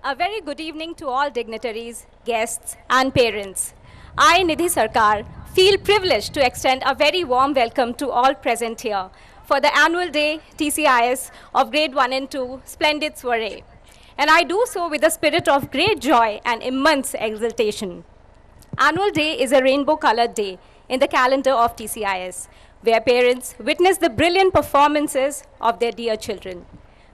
A very good evening to all dignitaries, guests, and parents. I, Nidhi Sarkar, feel privileged to extend a very warm welcome to all present here for the annual day TCIS of Grade 1 and 2 Splendid Soiree. And I do so with a spirit of great joy and immense exultation. Annual Day is a rainbow-colored day in the calendar of TCIS, where parents witness the brilliant performances of their dear children.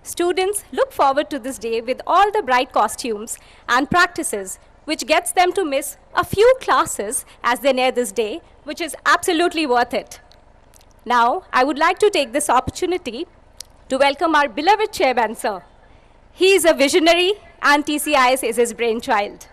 Students look forward to this day with all the bright costumes and practices, which gets them to miss a few classes as they near this day, which is absolutely worth it. Now, I would like to take this opportunity to welcome our beloved chairman, sir. He is a visionary and TCIS is his brainchild.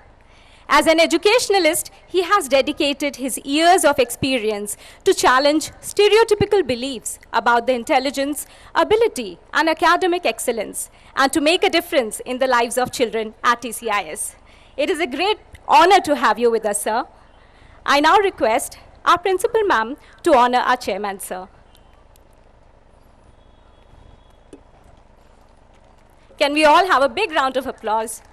As an educationalist, he has dedicated his years of experience to challenge stereotypical beliefs about the intelligence, ability, and academic excellence, and to make a difference in the lives of children at TCIS. It is a great honor to have you with us, sir. I now request our principal ma'am to honor our chairman, sir. Can we all have a big round of applause?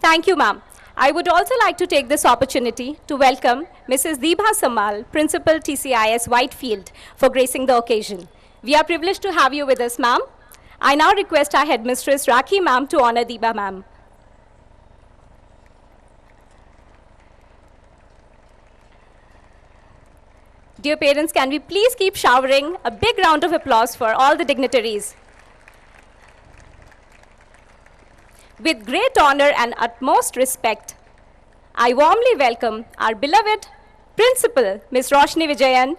Thank you, ma'am. I would also like to take this opportunity to welcome Mrs. Deebha Samal, Principal TCIS Whitefield, for gracing the occasion. We are privileged to have you with us, ma'am. I now request our headmistress, Rakhi ma'am, to honor Deebha ma'am. Dear parents, can we please keep showering a big round of applause for all the dignitaries? With great honor and utmost respect, I warmly welcome our beloved Principal, Ms. Roshni Vijayan,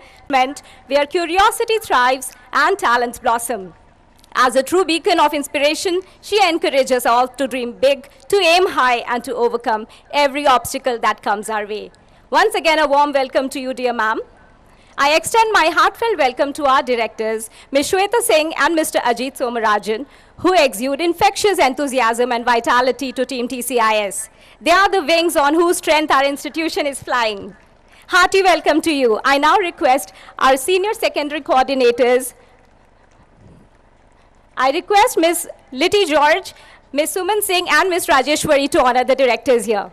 where curiosity thrives and talents blossom. As a true beacon of inspiration, she encourages all to dream big, to aim high, and to overcome every obstacle that comes our way. Once again, a warm welcome to you, dear ma'am. I extend my heartfelt welcome to our directors, Ms. Shweta Singh and Mr. Ajit Somarajan, who exude infectious enthusiasm and vitality to Team TCIS. They are the wings on whose strength our institution is flying. Hearty welcome to you. I now request our senior secondary coordinators. I request Ms. Liti George, Ms. Suman Singh, and Ms. Rajeshwari to honor the directors here.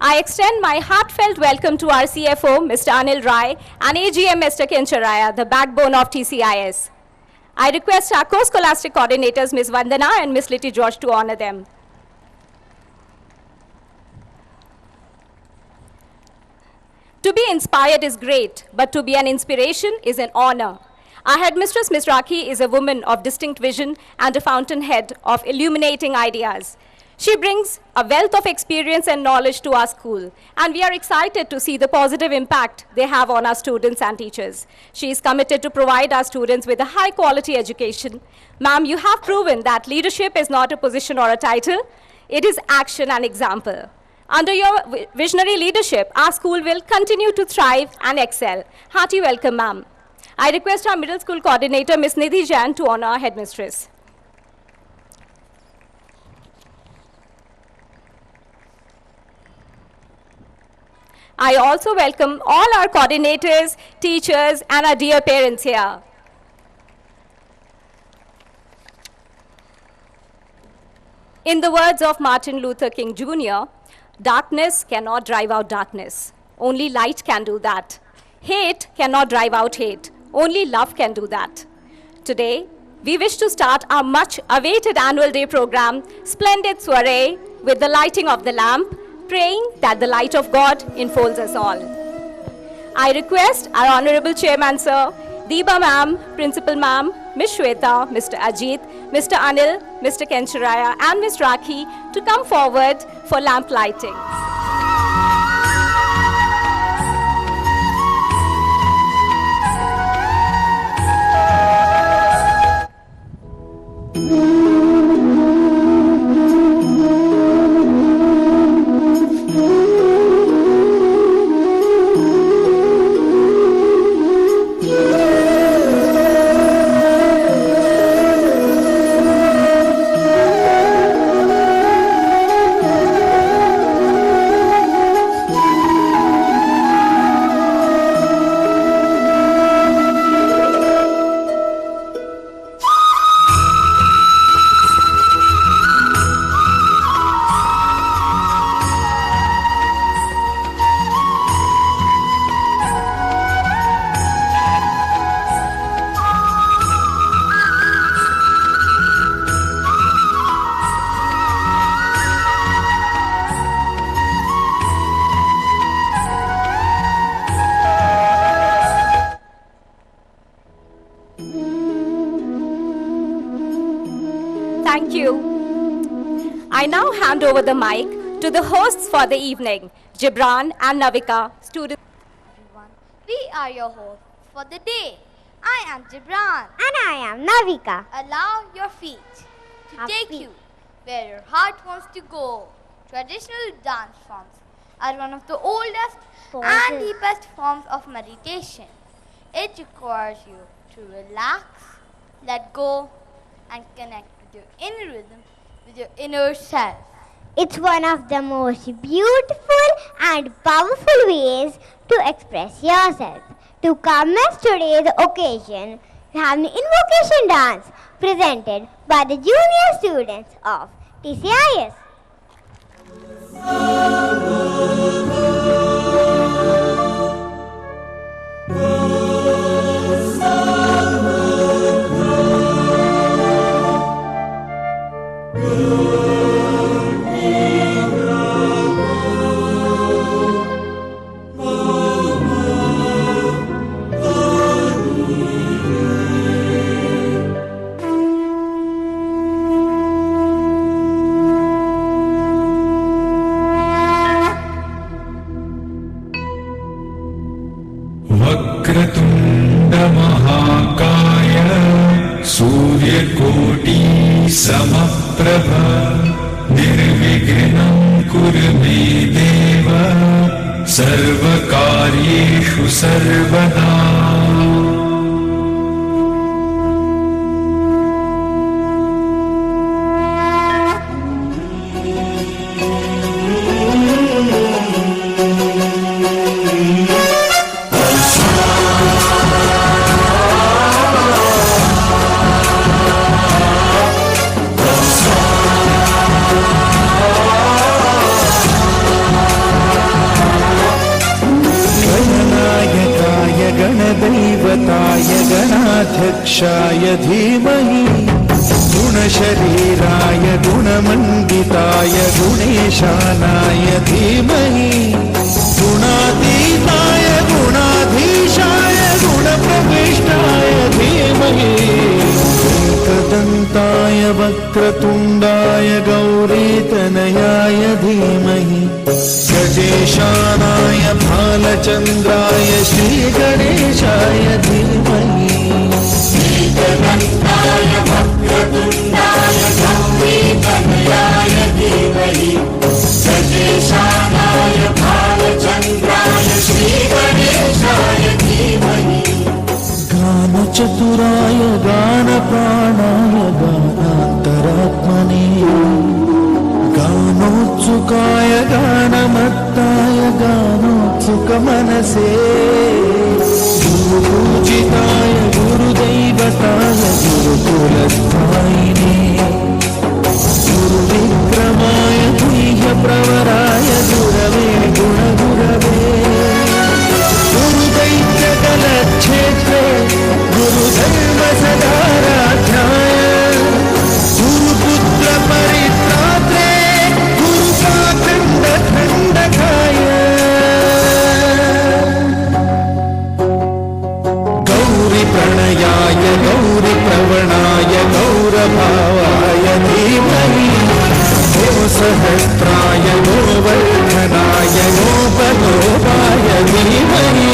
I extend my heartfelt welcome to our CFO, Mr. Anil Rai, and AGM, Mr. Kincharaya, the backbone of TCIS. I request our co-scholastic coordinators, Ms. Vandana and Ms. Liti George, to honor them. To be inspired is great, but to be an inspiration is an honor. Our headmistress, Ms. Rakhi, is a woman of distinct vision and a fountainhead of illuminating ideas. She brings a wealth of experience and knowledge to our school, and we are excited to see the positive impact they have on our students and teachers. She is committed to provide our students with a high-quality education. Ma'am, you have proven that leadership is not a position or a title. It is action and example. Under your visionary leadership, our school will continue to thrive and excel. Hearty welcome, ma'am. I request our middle school coordinator, Ms. Nidhi Jain, to honor our headmistress. I also welcome all our coordinators, teachers, and our dear parents here. In the words of Martin Luther King Jr., darkness cannot drive out darkness. Only light can do that. Hate cannot drive out hate. Only love can do that. Today, we wish to start our much-awaited annual day program, Splendid Soiree, with the lighting of the lamp, praying that the light of God enfolds us all. I request our Honorable Chairman, Sir, Deepa Ma'am, Principal Ma'am, Ms. Shweta, Mr. Ajit, Mr. Anil, Mr. Kencharaya, and Ms. Rakhi to come forward for lamp lighting. Thank you. I now hand over the mic to the hosts for the evening, Gibran and Navika, students. Everyone, we are your hosts for the day. I am Gibran. And I am Navika. Allow your feet to take you where your heart wants to go. Traditional dance forms are one of the oldest and deepest forms of meditation. It requires you to relax, let go, and connect with your inner rhythm, with your inner self. It's one of the most beautiful and powerful ways to express yourself. To commence today's occasion, we have an invocation dance presented by the junior students of TCIS. वक्रतुण्ड महाकाय सूर्यकोटि समप्रभ निर्विघ्नं कुरु मे देव सर्वकार्येषु सर्वदा। गणदैवताय गणाध्यक्षाय धीमहि गुणशरीराय गुणमण्डिताय गुणेशानाय धीमहि गुणातीताय गुणाधीशाय गुणप्रविष्टाय धीमहि एकदन्ताय वक्रतुण्डाय गौरीतनयाय धीमहि गजेशानाय भालचन्द्राय श्रीगणेशाय धीमहि एकदन्ताय वक्रतुण्डाय गौरीतनयाय धीमहि चतुराय गानप्राणाय गानान्तरात्मने गानोत्सुकाय गानमत्ताय गानोत्सुकमनसे गुरुपूजिताय गुरुदैवताय गुरुकुलस्थायिने गुरुविक्रमाय गुह्यप्रवराय गुरवे गुणगुरवे गुरुदैत्यकलक्षेत्रे गुरुधर्मसदाराध्याय गुरुपुत्रपरित्रात्रे गुरुपाखण्डखण्डकाय गौरीप्रणयाय गौरीप्रवणाय गौरभावाय धीमहि गोसहस्राय गोवर्धनाय गोपगोपाय धीमहि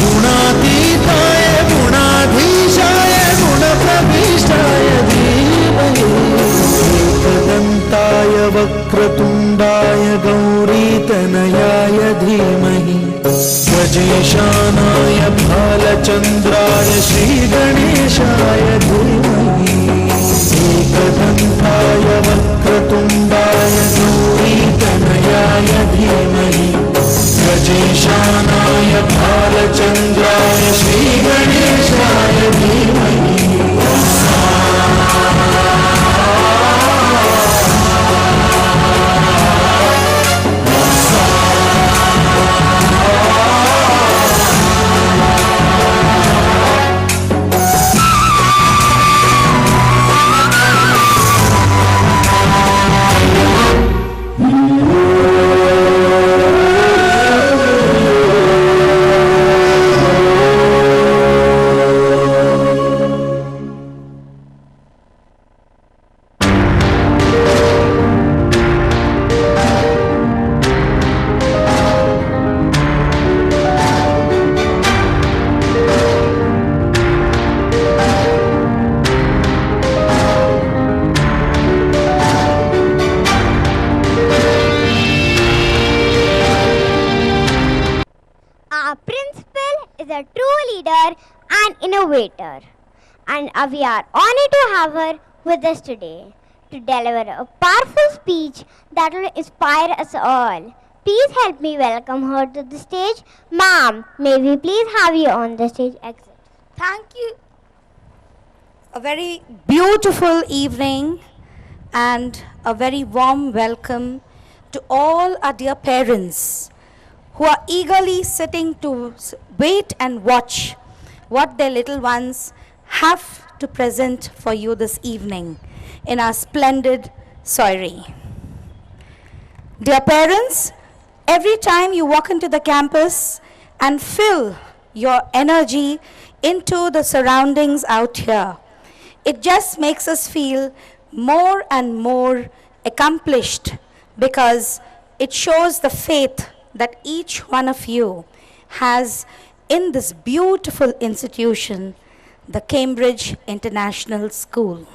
गुणातीताय गुणाधीशाय गुणप्रविष्टाय धीमहि एकदन्ताय वक्रतुण्डाय गौरीतनयाय धीमहि गजेशानाय भालचन्द्राय श्रीगणेशाय धीमहि एकदन्ताय वक्रतुण्डाय गौरीतनयाय धीमहि गजेशानाय भालचन्द्राय श्रीगणेशाय धीमहि Our principal is a true leader and innovator, and we are honored to have her with us today to deliver a powerful speech that will inspire us all. Please help me welcome her to the stage. Ma'am, may we please have you on the stage exit? Thank you. A very beautiful evening and a very warm welcome to all our dear parents who are eagerly sitting to wait and watch what their little ones have to present for you this evening in our splendid soiree. Dear parents, every time you walk into the campus and fill your energy into the surroundings out here, it just makes us feel more and more accomplished because it shows the faith that each one of you has in this beautiful institution, the Cambridge International School.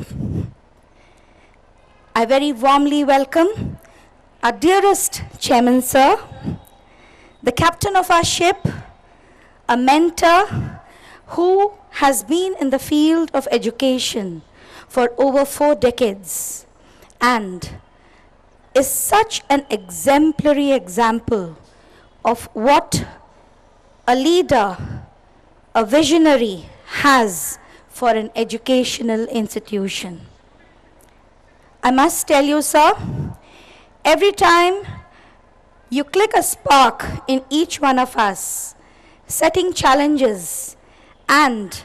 I very warmly welcome our dearest Chairman Sir, the captain of our ship, a mentor who has been in the field of education for over 4 decades and is such an exemplary example of what a leader, a visionary has for an educational institution. I must tell you, sir, every time you click a spark in each one of us, setting challenges and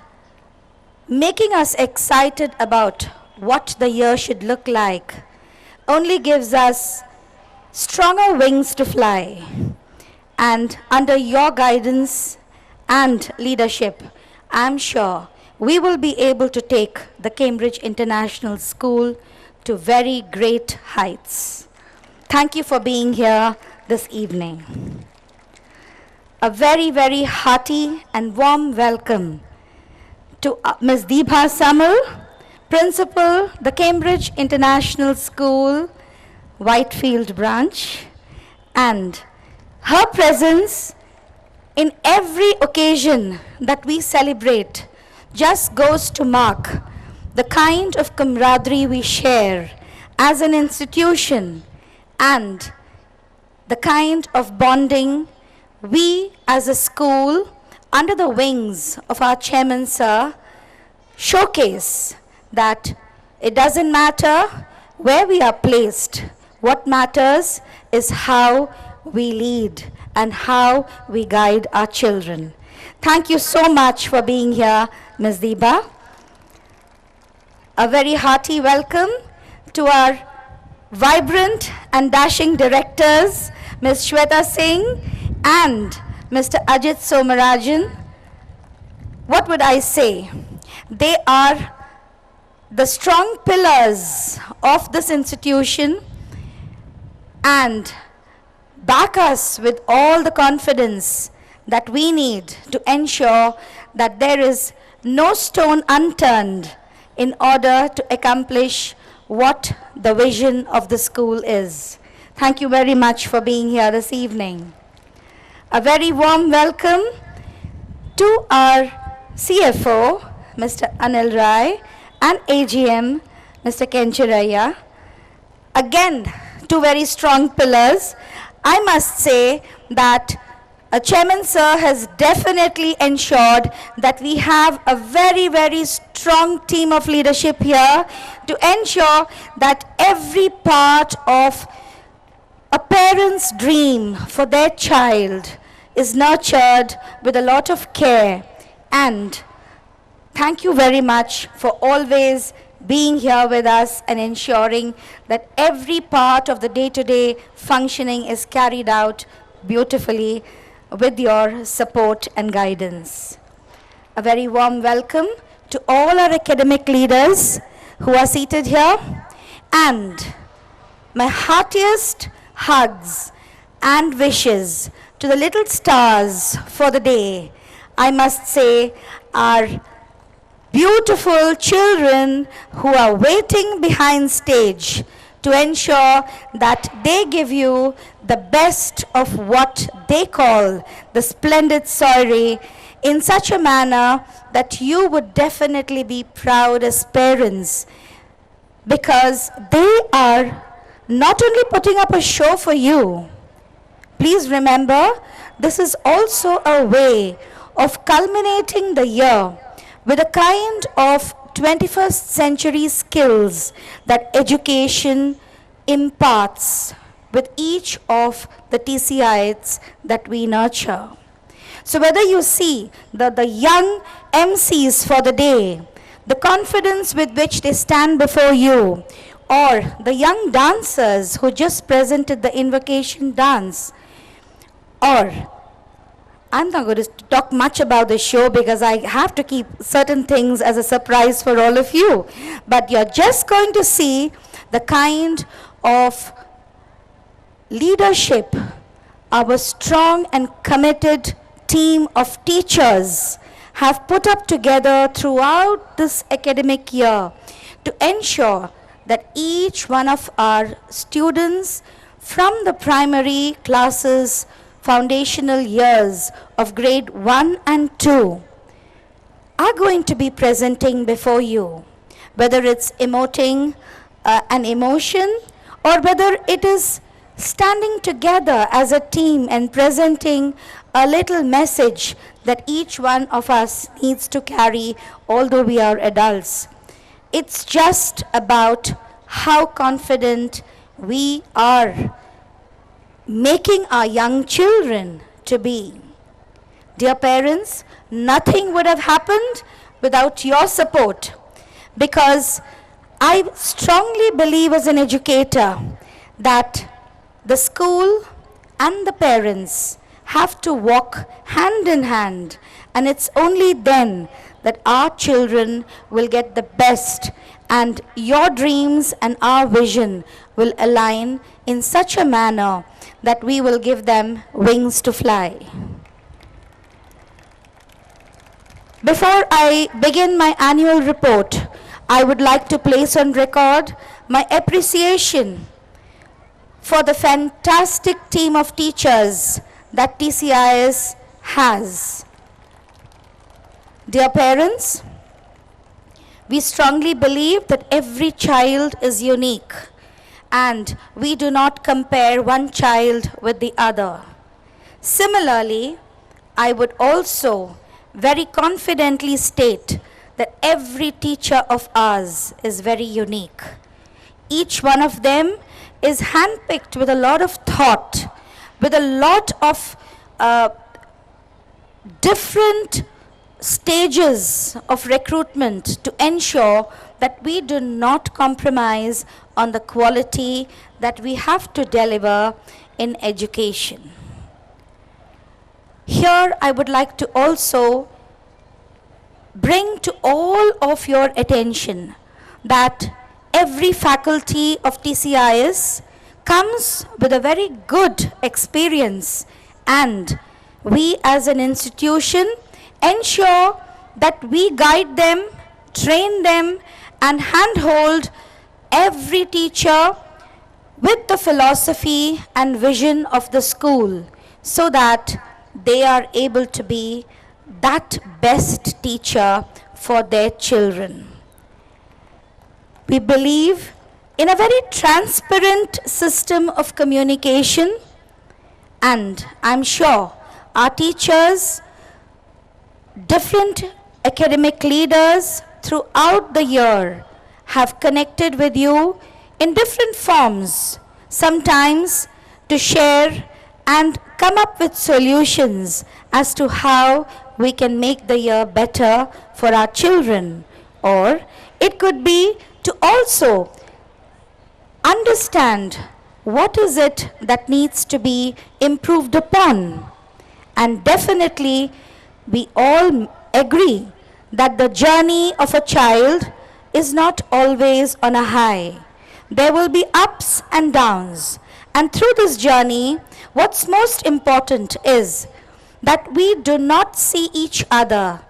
making us excited about what the year should look like, only gives us stronger wings to fly. And under your guidance and leadership, I'm sure we will be able to take the Cambridge International School to very great heights. Thank you for being here this evening. A very, very hearty and warm welcome to Ms. Deebha Samal, Principal, the Cambridge International School, Whitefield branch, and her presence in every occasion that we celebrate just goes to mark the kind of camaraderie we share as an institution and the kind of bonding we as a school under the wings of our chairman sir showcase that it doesn't matter where we are placed. What matters is how we lead and how we guide our children. Thank you so much for being here, Ms. Deepa. A very hearty welcome to our vibrant and dashing directors, Ms. Shweta Singh and Mr. Ajit Somarajan. What would I say? They are the strong pillars of this institution and back us with all the confidence that we need to ensure that there is no stone unturned in order to accomplish what the vision of the school is. Thank you very much for being here this evening. A very warm welcome to our CFO, Mr. Anil Rai, and AGM, Mr. Kenchiraya. Again, two very strong pillars. I must say that Chairman Sir has definitely ensured that we have a very, very strong team of leadership here to ensure that every part of a parent's dream for their child is nurtured with a lot of care. And thank you very much for always being here with us and ensuring that every part of the day-to-day functioning is carried out beautifully with your support and guidance. A very warm welcome to all our academic leaders who are seated here, and my heartiest hugs and wishes to the little stars for the day. I must say, our beautiful children who are waiting behind stage to ensure that they give you the best of what they call the splendid soiree in such a manner that you would definitely be proud as parents, because they are not only putting up a show for you. Please remember, this is also a way of culminating the year with a kind of 21st century skills that education imparts with each of the TCIs that we nurture. So whether you see the young MCs for the day, the confidence with which they stand before you, or the young dancers who just presented the invocation dance, or I'm not going to talk much about the show because I have to keep certain things as a surprise for all of you. But you're just going to see the kind of leadership our strong and committed team of teachers have put up together throughout this academic year to ensure that each one of our students from the primary classes, foundational years of grade 1 and 2 are going to be presenting before you, whether it's emoting an emotion or whether it is standing together as a team and presenting a little message that each one of us needs to carry, although we are adults. It's just about how confident we are making our young children to be. Dear parents, nothing would have happened without your support, because I strongly believe as an educator that the school and the parents have to walk hand in hand, and it's only then that our children will get the best and your dreams and our vision will align in such a manner that we will give them wings to fly. Before I begin my annual report, I would like to place on record my appreciation for the fantastic team of teachers that TCIS has. Dear parents, We strongly believe that every child is unique and we do not compare one child with the other. Similarly, I would also very confidently state that every teacher of ours is very unique. Each one of them is handpicked with a lot of thought, with a lot of different stages of recruitment to ensure that we do not compromise on the quality that we have to deliver in education. Here I would like to also bring to all of your attention that every faculty of TCIS comes with a very good experience, and we as an institution ensure that we guide them, train them, and handhold every teacher with the philosophy and vision of the school so that they are able to be that best teacher for their children. We believe in a very transparent system of communication, and I'm sure our teachers, different academic leaders throughout the year have connected with you in different forms, sometimes to share and come up with solutions as to how we can make the year better for our children. Or it could be to also understand what is it that needs to be improved upon. And definitely we all agree that the journey of a child is not always on a high. There will be ups and downs. And through this journey, what's most important is that we do not see each other.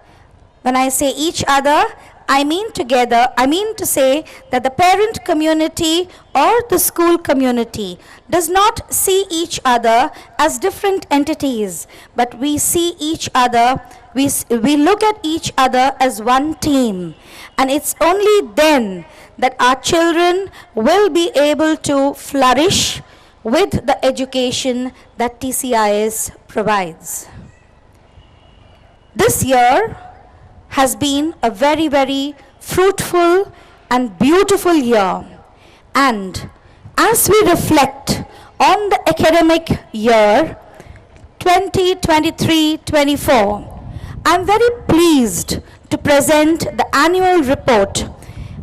When I say each other, I mean together. I mean to say that the parent community or the school community does not see each other as different entities, but we see each other, we look at each other as one team. And it's only then that our children will be able to flourish with the education that TCIS provides. This year has been a very, very fruitful and beautiful year. And as we reflect on the academic year 2023-24, I'm very pleased to present the annual report,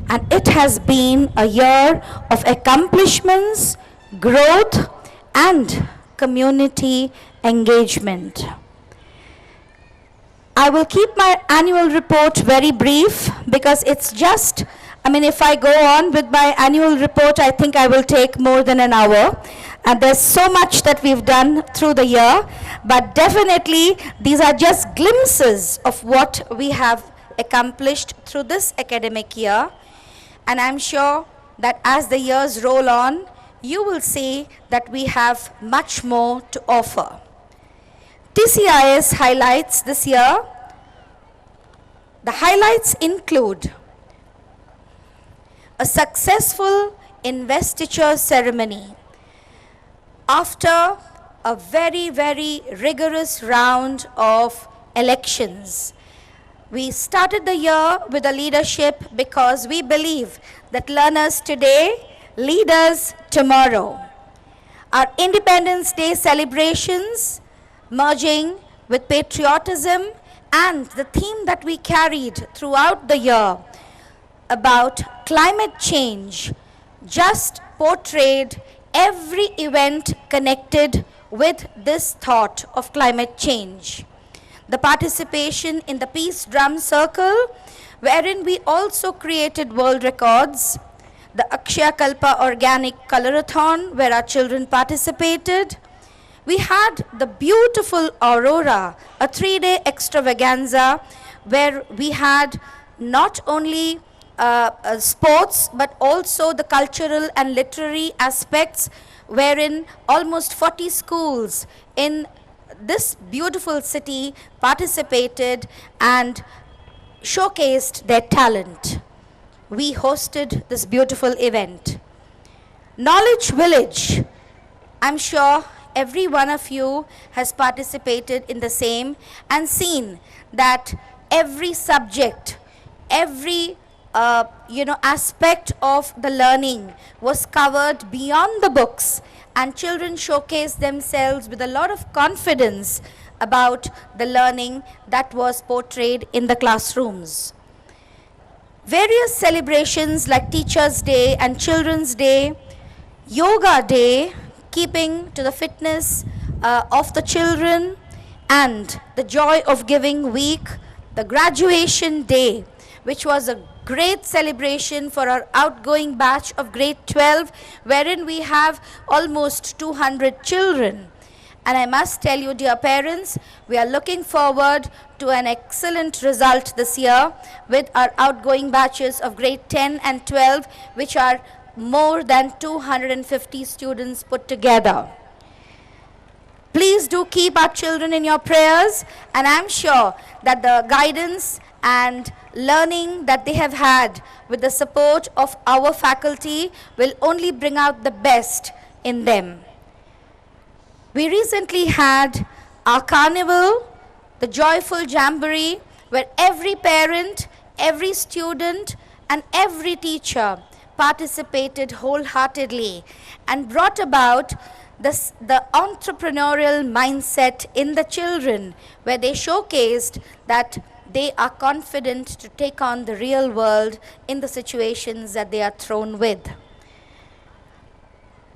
and it has been a year of accomplishments, growth, and community engagement. I will keep my annual report very brief because it's just, if I go on with my annual report, I think I will take more than an hour. And there's so much that we've done through the year, but definitely these are just glimpses of what we have accomplished through this academic year. And I'm sure that as the years roll on, you will see that we have much more to offer. TCIS highlights this year. The highlights include a successful investiture ceremony after a very, very rigorous round of elections. We started the year with a leadership because we believe that learners today, leaders tomorrow. Our Independence Day celebrations merging with patriotism and the theme that we carried throughout the year about climate change just portrayed every event connected with this thought of climate change. The participation in the Peace Drum Circle, wherein we also created world records, the Akshaya Kalpa Organic Colorathon, where our children participated. We had the beautiful Aurora, a 3-day extravaganza, where we had not only sports, but also the cultural and literary aspects, wherein almost 40 schools in this beautiful city participated and showcased their talent. we hosted this beautiful event. Knowledge Village, I'm sure every one of you has participated in the same and seen that every subject, every aspect of the learning was covered beyond the books, and children showcased themselves with a lot of confidence about the learning that was portrayed in the classrooms. Various celebrations like Teachers' Day and Children's Day, Yoga Day, keeping to the fitness of the children, and the Joy of Giving Week, the Graduation Day, which was a great celebration for our outgoing batch of grade 12, wherein we have almost 200 children. And I must tell you, dear parents, we are looking forward to an excellent result this year with our outgoing batches of grade 10 and 12, which are more than 250 students put together. Please do keep our children in your prayers, and I'm sure that the guidance and learning that they have had with the support of our faculty will only bring out the best in them. We recently had our carnival, the joyful jamboree, where every parent, every student, and every teacher participated wholeheartedly and brought about the entrepreneurial mindset in the children, where they showcased that they are confident to take on the real world in the situations that they are thrown with.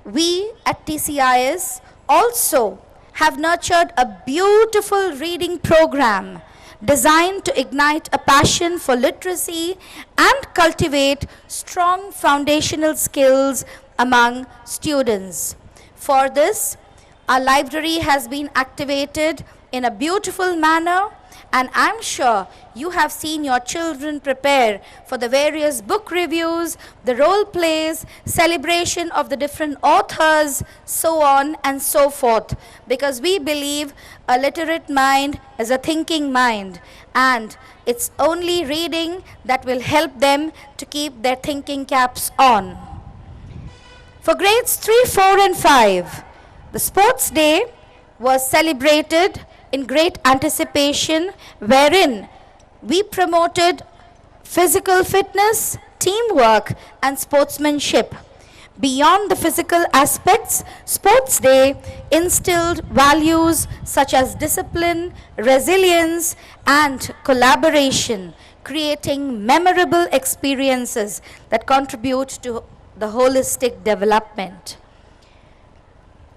We at TCIS also have nurtured a beautiful reading program designed to ignite a passion for literacy and cultivate strong foundational skills among students. For this, our library has been activated in a beautiful manner, and I'm sure you have seen your children prepare for the various book reviews, the role plays, celebration of the different authors, so on and so forth, because we believe a literate mind is a thinking mind, and it's only reading that will help them to keep their thinking caps on. For grades 3, 4 and 5, the Sports Day was celebrated in great anticipation, wherein we promoted physical fitness, teamwork and sportsmanship. Beyond the physical aspects, Sports Day instilled values such as discipline, resilience and collaboration, creating memorable experiences that contribute to the holistic development.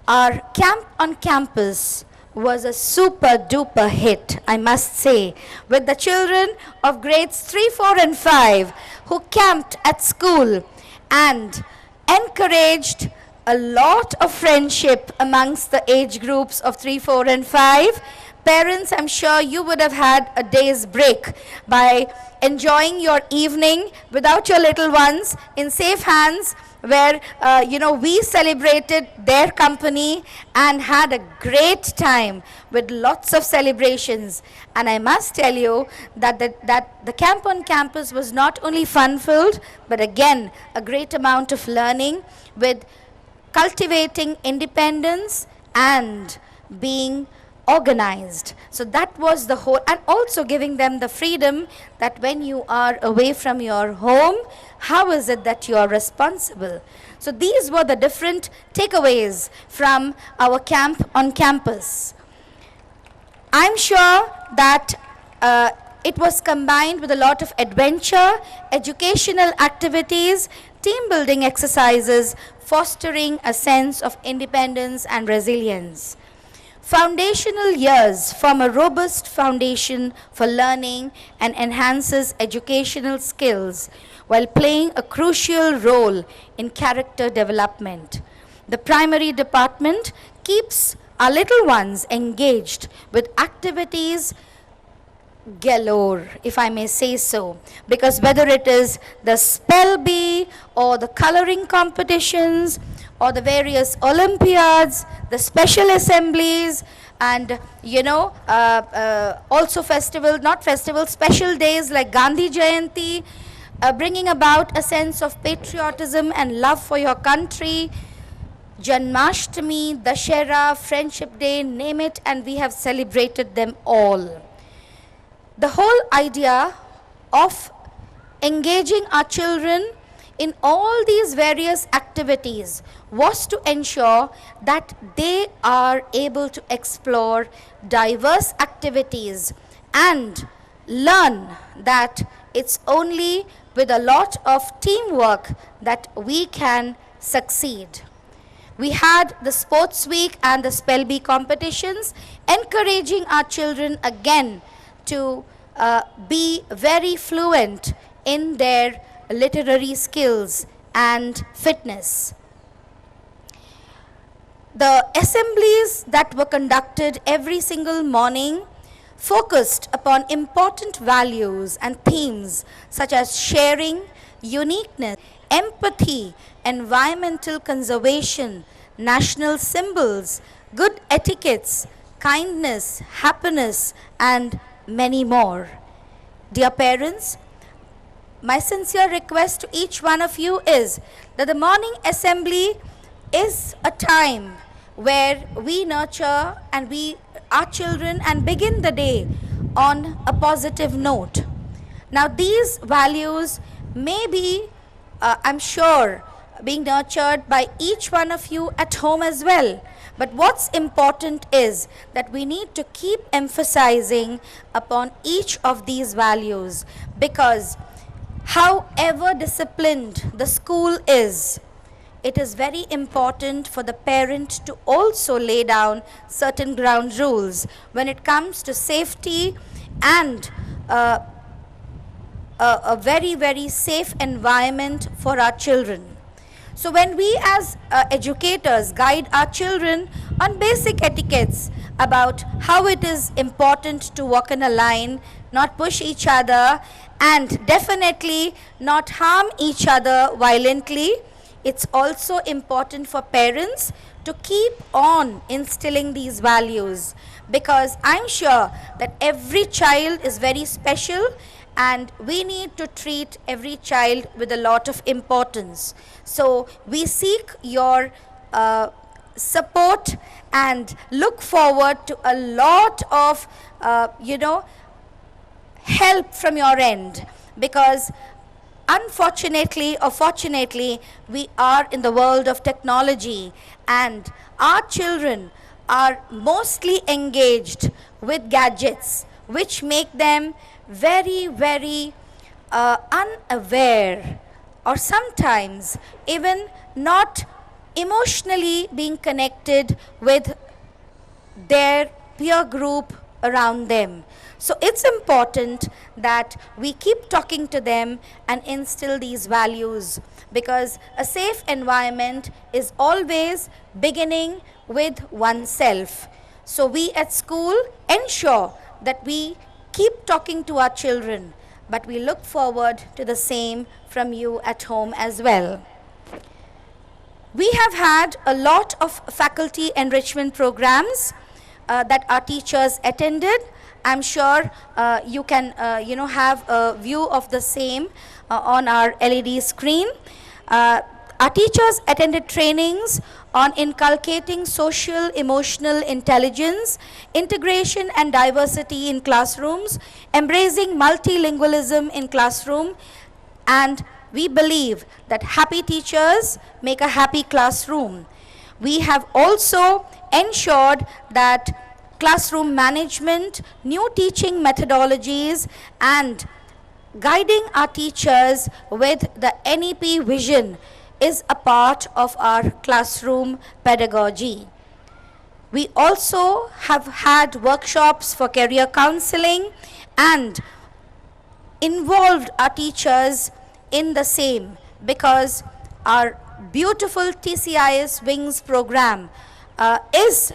Our camp on campus was a super duper hit, I must say, with the children of grades 3, 4 and 5 who camped at school and encouraged a lot of friendship amongst the age groups of 3, 4 and 5. Parents, I'm sure you would have had a day's break by enjoying your evening without your little ones in safe hands, where we celebrated their company and had a great time with lots of celebrations. And I must tell you that the camp on campus was not only fun-filled, but again a great amount of learning with cultivating independence and being organized. So that was the whole, and also giving them the freedom that when you are away from your home, how is it that you are responsible? So these were the different takeaways from our camp on campus. I'm sure that it was combined with a lot of adventure, educational activities, team building exercises, fostering a sense of independence and resilience. Foundational years form a robust foundation for learning and enhances educational skills while playing a crucial role in character development. The primary department keeps our little ones engaged with activities galore, if I may say so, because whether it is the spell bee or the coloring competitions or the various Olympiads, the special assemblies, and also special days like Gandhi Jayanti, bringing about a sense of patriotism and love for your country. Janmashtami, Dashera, Friendship Day, name it, and we have celebrated them all. The whole idea of engaging our children in all these various activities was to ensure that they are able to explore diverse activities and learn that it's only with a lot of teamwork that we can succeed. We had the sports week and the spell bee competitions, encouraging our children again to be very fluent in their literary skills and fitness. The assemblies that were conducted every single morning focused upon important values and themes such as sharing, uniqueness, empathy, environmental conservation, national symbols, good etiquettes, kindness, happiness, and many more. Dear parents, my sincere request to each one of you is that the morning assembly is a time where we nurture and our children and begin the day on a positive note. Now these values may be, I'm sure, being nurtured by each one of you at home as well. But what's important is that we need to keep emphasizing upon each of these values, because however disciplined the school is, it is very important for the parent to also lay down certain ground rules when it comes to safety and a very, very safe environment for our children. So when we as educators guide our children on basic etiquettes about how it is important to walk in a line, not push each other, and definitely not harm each other violently, it's also important for parents to keep on instilling these values, because I'm sure that every child is very special and we need to treat every child with a lot of importance. So we seek your support and look forward to a lot of, help from your end, because unfortunately or fortunately, we are in the world of technology and our children are mostly engaged with gadgets, which make them very, very unaware, or sometimes even not emotionally being connected with their peer group around them. So it's important that we keep talking to them and instill these values, because a safe environment is always beginning with oneself. So we at school ensure that we keep talking to our children, but we look forward to the same from you at home as well. We have had a lot of faculty enrichment programs that our teachers attended. I'm sure you can have a view of the same on our LED screen. Our teachers attended trainings on inculcating social emotional intelligence, integration and diversity in classrooms, embracing multilingualism in classroom, and we believe that happy teachers make a happy classroom. We have also ensured that classroom management, new teaching methodologies, and guiding our teachers with the NEP vision is a part of our classroom pedagogy. We also have had workshops for career counseling and involved our teachers in the same, because our beautiful TCIS Wings program is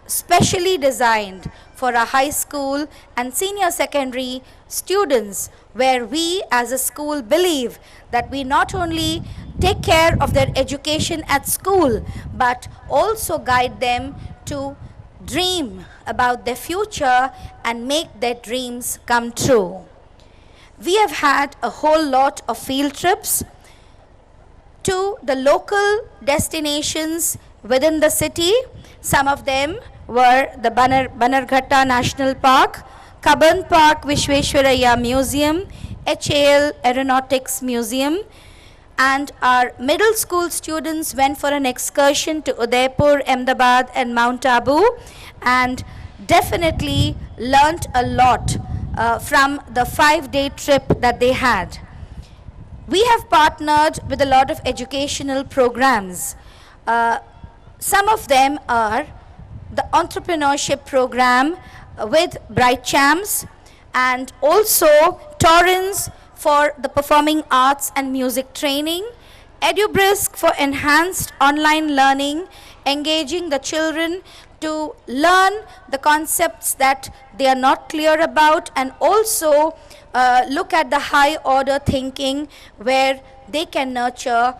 specially designed for our high school and senior secondary students, where we as a school believe that we not only take care of their education at school, but also guide them to dream about their future and make their dreams come true. we have had a whole lot of field trips to the local destinations within the city. Some of them were the Bannerghatta National Park, Kaban Park Vishweshwaraya Museum, HAL Aeronautics Museum, and our middle school students went for an excursion to Udaipur, Ahmedabad and Mount Abu, and definitely learnt a lot from the 5-day trip that they had. We have partnered with a lot of educational programs. Some of them are the entrepreneurship program with Bright Champs, and also Torrens for the performing arts and music training, EduBrisk for enhanced online learning, engaging the children to learn the concepts that they are not clear about, and also look at the high order thinking where they can nurture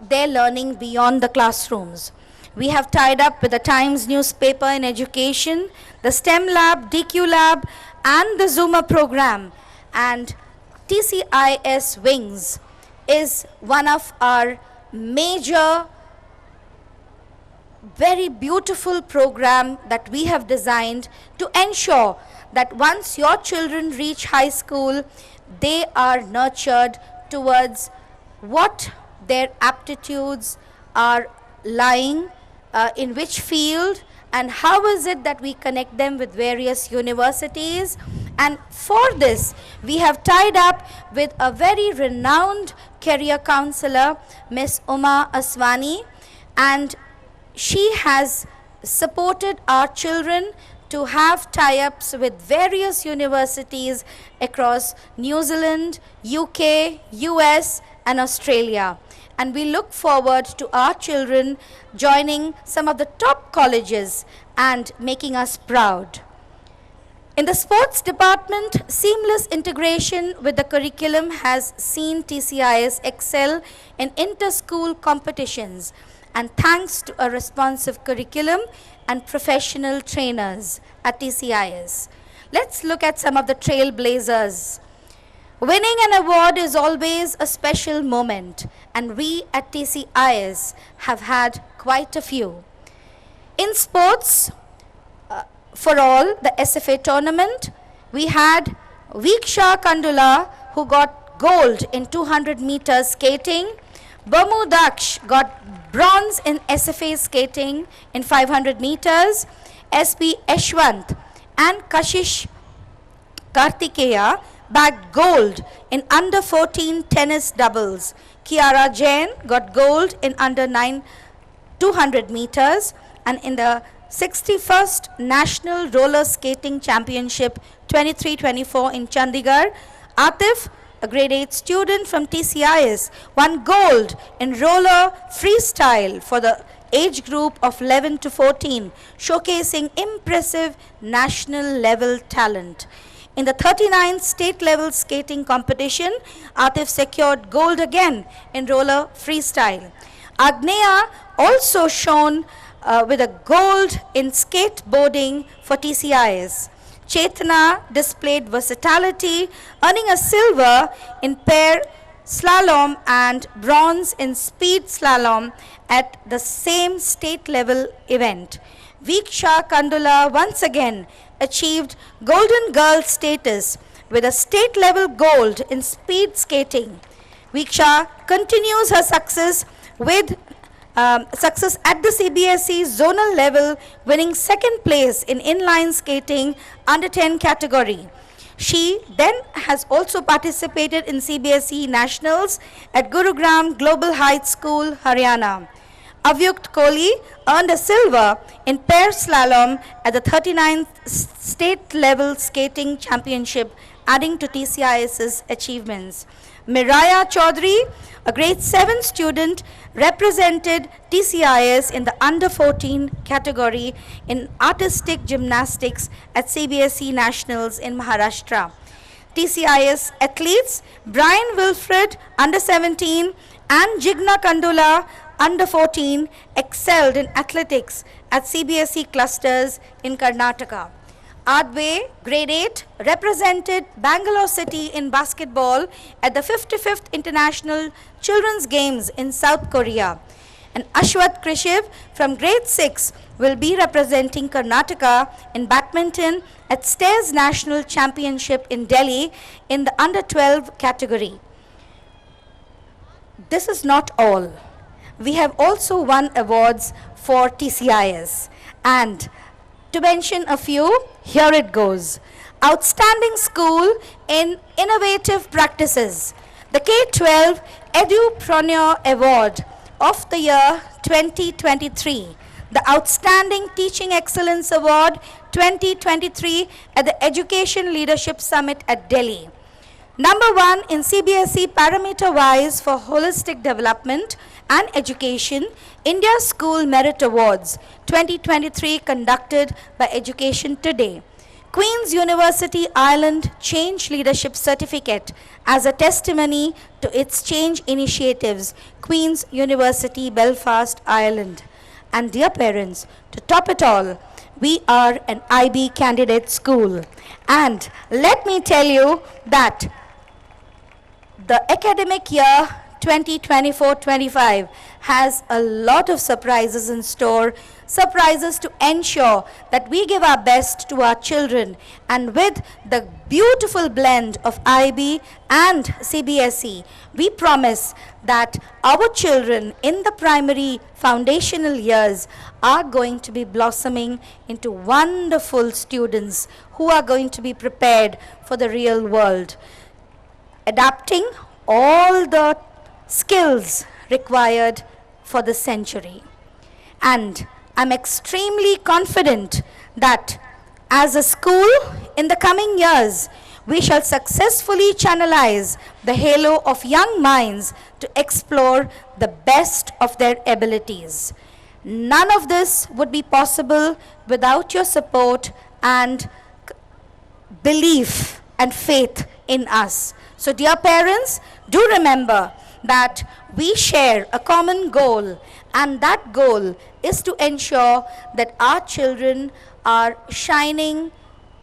their learning beyond the classrooms. We have tied up with the Times newspaper in education, the STEM Lab, DQ Lab, and the Zoomer program. And TCIS Wings is one of our major, very beautiful program that we have designed to ensure that once your children reach high school, they are nurtured towards what their aptitudes are lying, in which field, and how is it that we connect them with various universities. And for this, we have tied up with a very renowned career counselor, Miss Uma Aswani, and she has supported our children to have tie-ups with various universities across New Zealand, UK, US, and Australia. And we look forward to our children joining some of the top colleges and making us proud. In the sports department, seamless integration with the curriculum has seen TCIS excel in inter-school competitions, and thanks to a responsive curriculum and professional trainers at TCIS. Let's look at some of the trailblazers. Winning an award is always a special moment, and we at TCIS have had quite a few. In sports, for all, the SFA tournament, we had Viksha Kandula, who got gold in 200 meters skating. Bamu Daksh got bronze in SFA skating in 500 meters. SP Ashwant and Kashish Kartikeya bagged gold in under 14 tennis doubles. Kiara Jain got gold in under 9 200 meters, and in the 61st National Roller Skating Championship 23-24 in Chandigarh, Atif, a grade 8 student from TCIS, won gold in roller freestyle for the age group of 11 to 14, showcasing impressive national level talent. In the 39th state level skating competition, Atif secured gold again in roller freestyle. Agneya also shone with a gold in skateboarding for TCIS. Chetna displayed versatility, earning a silver in pair slalom and bronze in speed slalom at the same state level event. Viksha Kandula once again achieved Golden Girl status with a state level gold in speed skating. Viksha continues her success with success at the CBSE zonal level, winning second place in inline skating under 10 category. She then has also participated in CBSE Nationals at Gurugram Global Heights School, Haryana. Avyukt Kohli earned a silver in pair slalom at the 39th State Level Skating Championship, adding to TCIS's achievements. Miraya Chaudhary, a grade 7 student, represented TCIS in the under 14 category in artistic gymnastics at CBSE Nationals in Maharashtra. TCIS athletes Brian Wilfred, under 17, and Jigna Kandula, under 14, excelled in athletics at CBSE clusters in Karnataka. Adve, grade 8, represented Bangalore City in basketball at the 55th International Children's Games in South Korea. And Ashwat Krishiv from grade 6 will be representing Karnataka in badminton at Stairs National Championship in Delhi in the under 12 category. This is not all. We have also won awards for TCIS, and to mention a few, here it goes. Outstanding School in Innovative Practices, the K-12 Edupreneur Award of the year 2023, the Outstanding Teaching Excellence Award 2023 at the Education Leadership Summit at Delhi. Number 1 in CBSE parameter-wise for holistic development and education, India School Merit Awards 2023 conducted by Education Today. Queen's University Ireland Change Leadership Certificate as a testimony to its change initiatives, Queen's University Belfast, Ireland. And dear parents, to top it all, we are an IB candidate school. And let me tell you that the academic year 2024-25 has a lot of surprises in store, surprises to ensure that we give our best to our children, and with the beautiful blend of IB and CBSE, we promise that our children in the primary foundational years are going to be blossoming into wonderful students who are going to be prepared for the real world, adapting all the skills required for the century. And I'm extremely confident that as a school in the coming years, we shall successfully channelize the halo of young minds to explore the best of their abilities. None of this would be possible without your support and belief and faith in us. So dear parents, do remember that we share a common goal, and that goal is to ensure that our children are shining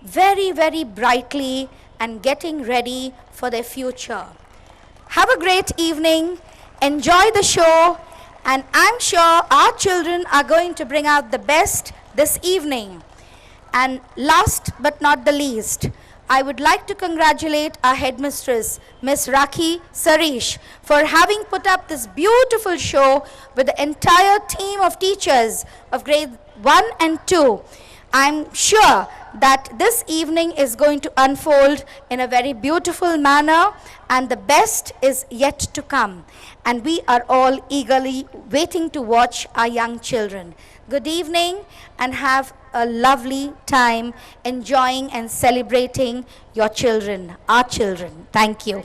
very, very brightly and getting ready for their future. Have a great evening, enjoy the show, and I'm sure our children are going to bring out the best this evening. And last but not the least, I would like to congratulate our headmistress, Miss Rakhi Sarish, for having put up this beautiful show with the entire team of teachers of grade 1 and 2. I'm sure that this evening is going to unfold in a very beautiful manner, and the best is yet to come. And we are all eagerly waiting to watch our young children. Good evening, and have a lovely time enjoying and celebrating your children, our children. Thank you.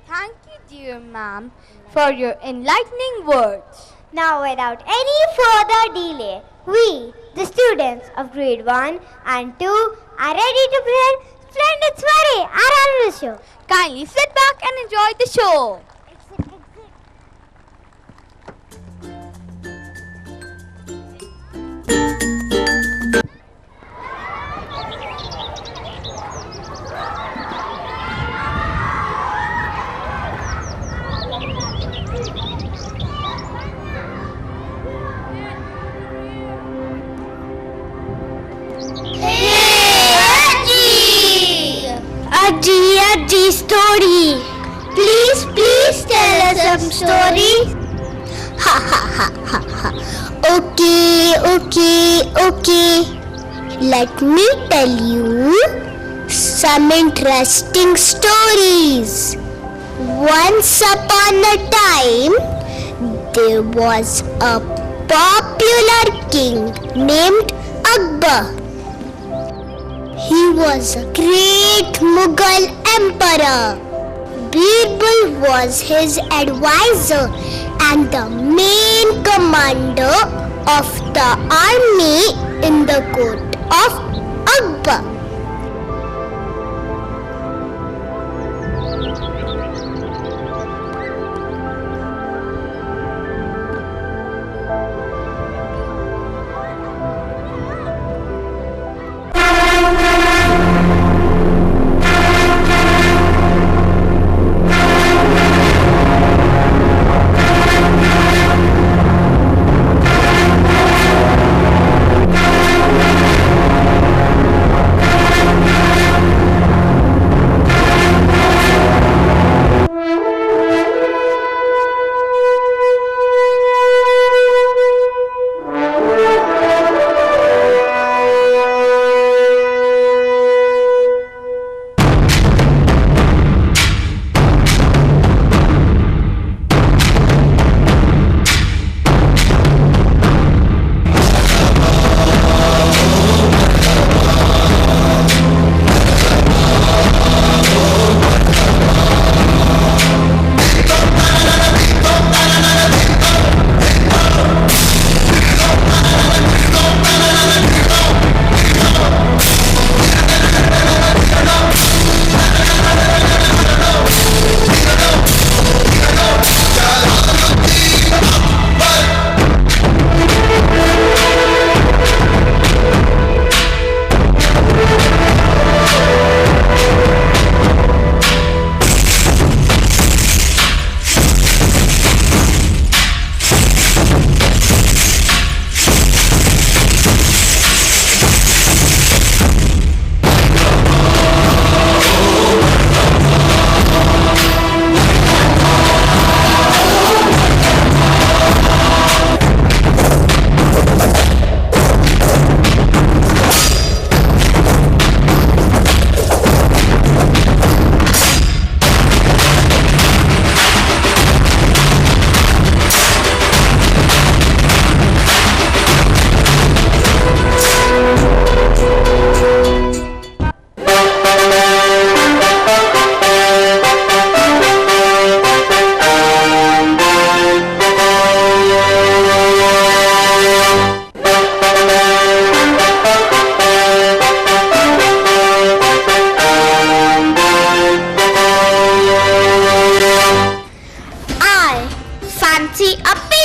Thank you, dear ma'am, for your enlightening words. Now, without any further delay, we, the students of grade 1 and 2, are ready to present Splendid Soiree, our annual show. Kindly sit back and enjoy the show. Ajji story. Please tell us some story. Ha ha ha ha ha. Okay. Let me tell you some interesting stories. Once upon a time, there was a popular king named Akbar. He was a great Mughal emperor. Birbal was his advisor and the main commander of the army in the court of Akbar.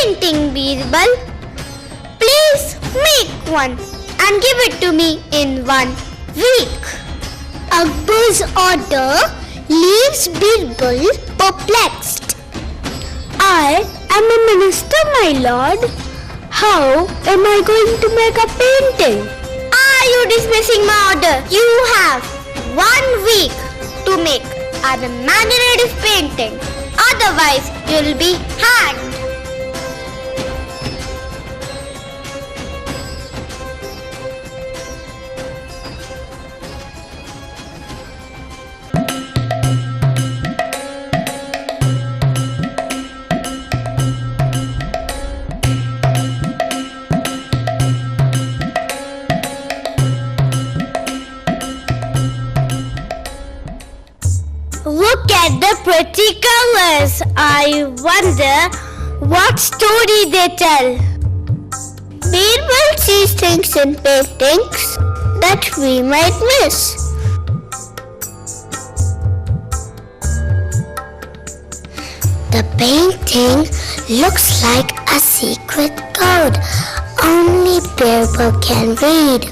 painting, Birbal. Please make one and give it to me in 1 week. Akbar's order leaves Birbal perplexed. I am a minister, my lord. How am I going to make a painting? Are you dismissing my order? You have 1 week to make an imaginative painting. Otherwise, you will be hanged. Look at the pretty colors. I wonder what story they tell. Birbal sees things in paintings that we might miss. The painting looks like a secret code only Birbal can read.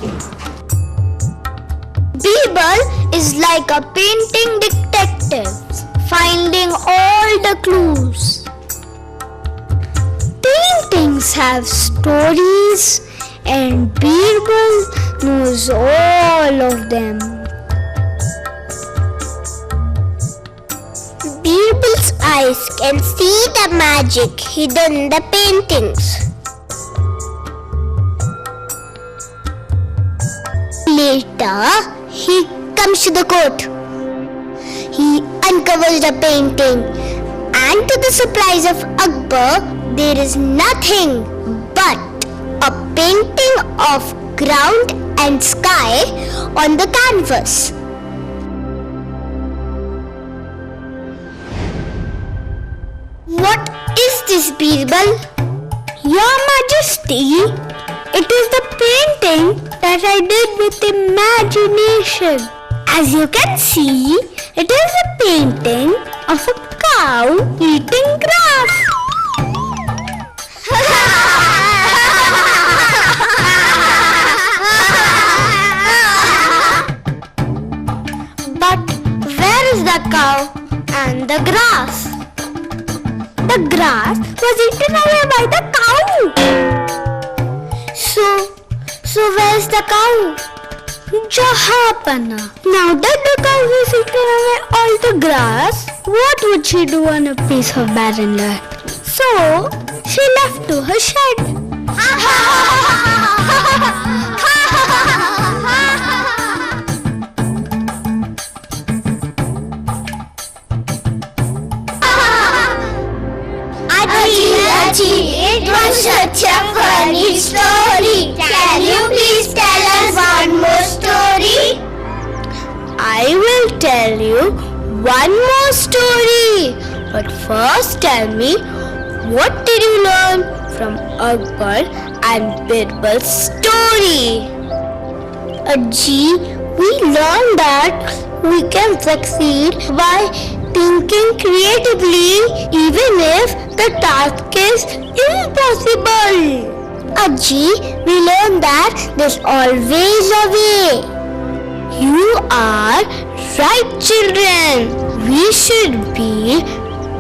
Birbal is like a painting detective, finding all the clues. Paintings have stories, and Birbal knows all of them. Birbal's eyes can see the magic hidden in the paintings. Later, he comes to the court. He uncovers the painting, and to the surprise of Akbar, there is nothing but a painting of ground and sky on the canvas. What is this, Birbal? Your Majesty, it is the painting that I did with imagination. As you can see, it is a painting of a cow eating grass. But where is the cow and the grass? The grass was eaten away by the cow. So where's the cow? Jahapana. Now that the cow has eaten away all the grass, what would she do on a piece of barren land? So she left to her shed. Aji, it was such a funny story. Can you please tell us one more story? I will tell you one more story. But first tell me, what did you learn from Akbar and Birbal's story? Aji, we learned that we can succeed by thinking creatively even if the task is impossible. Aji, we learned that there's always a way. You are right, children. We should be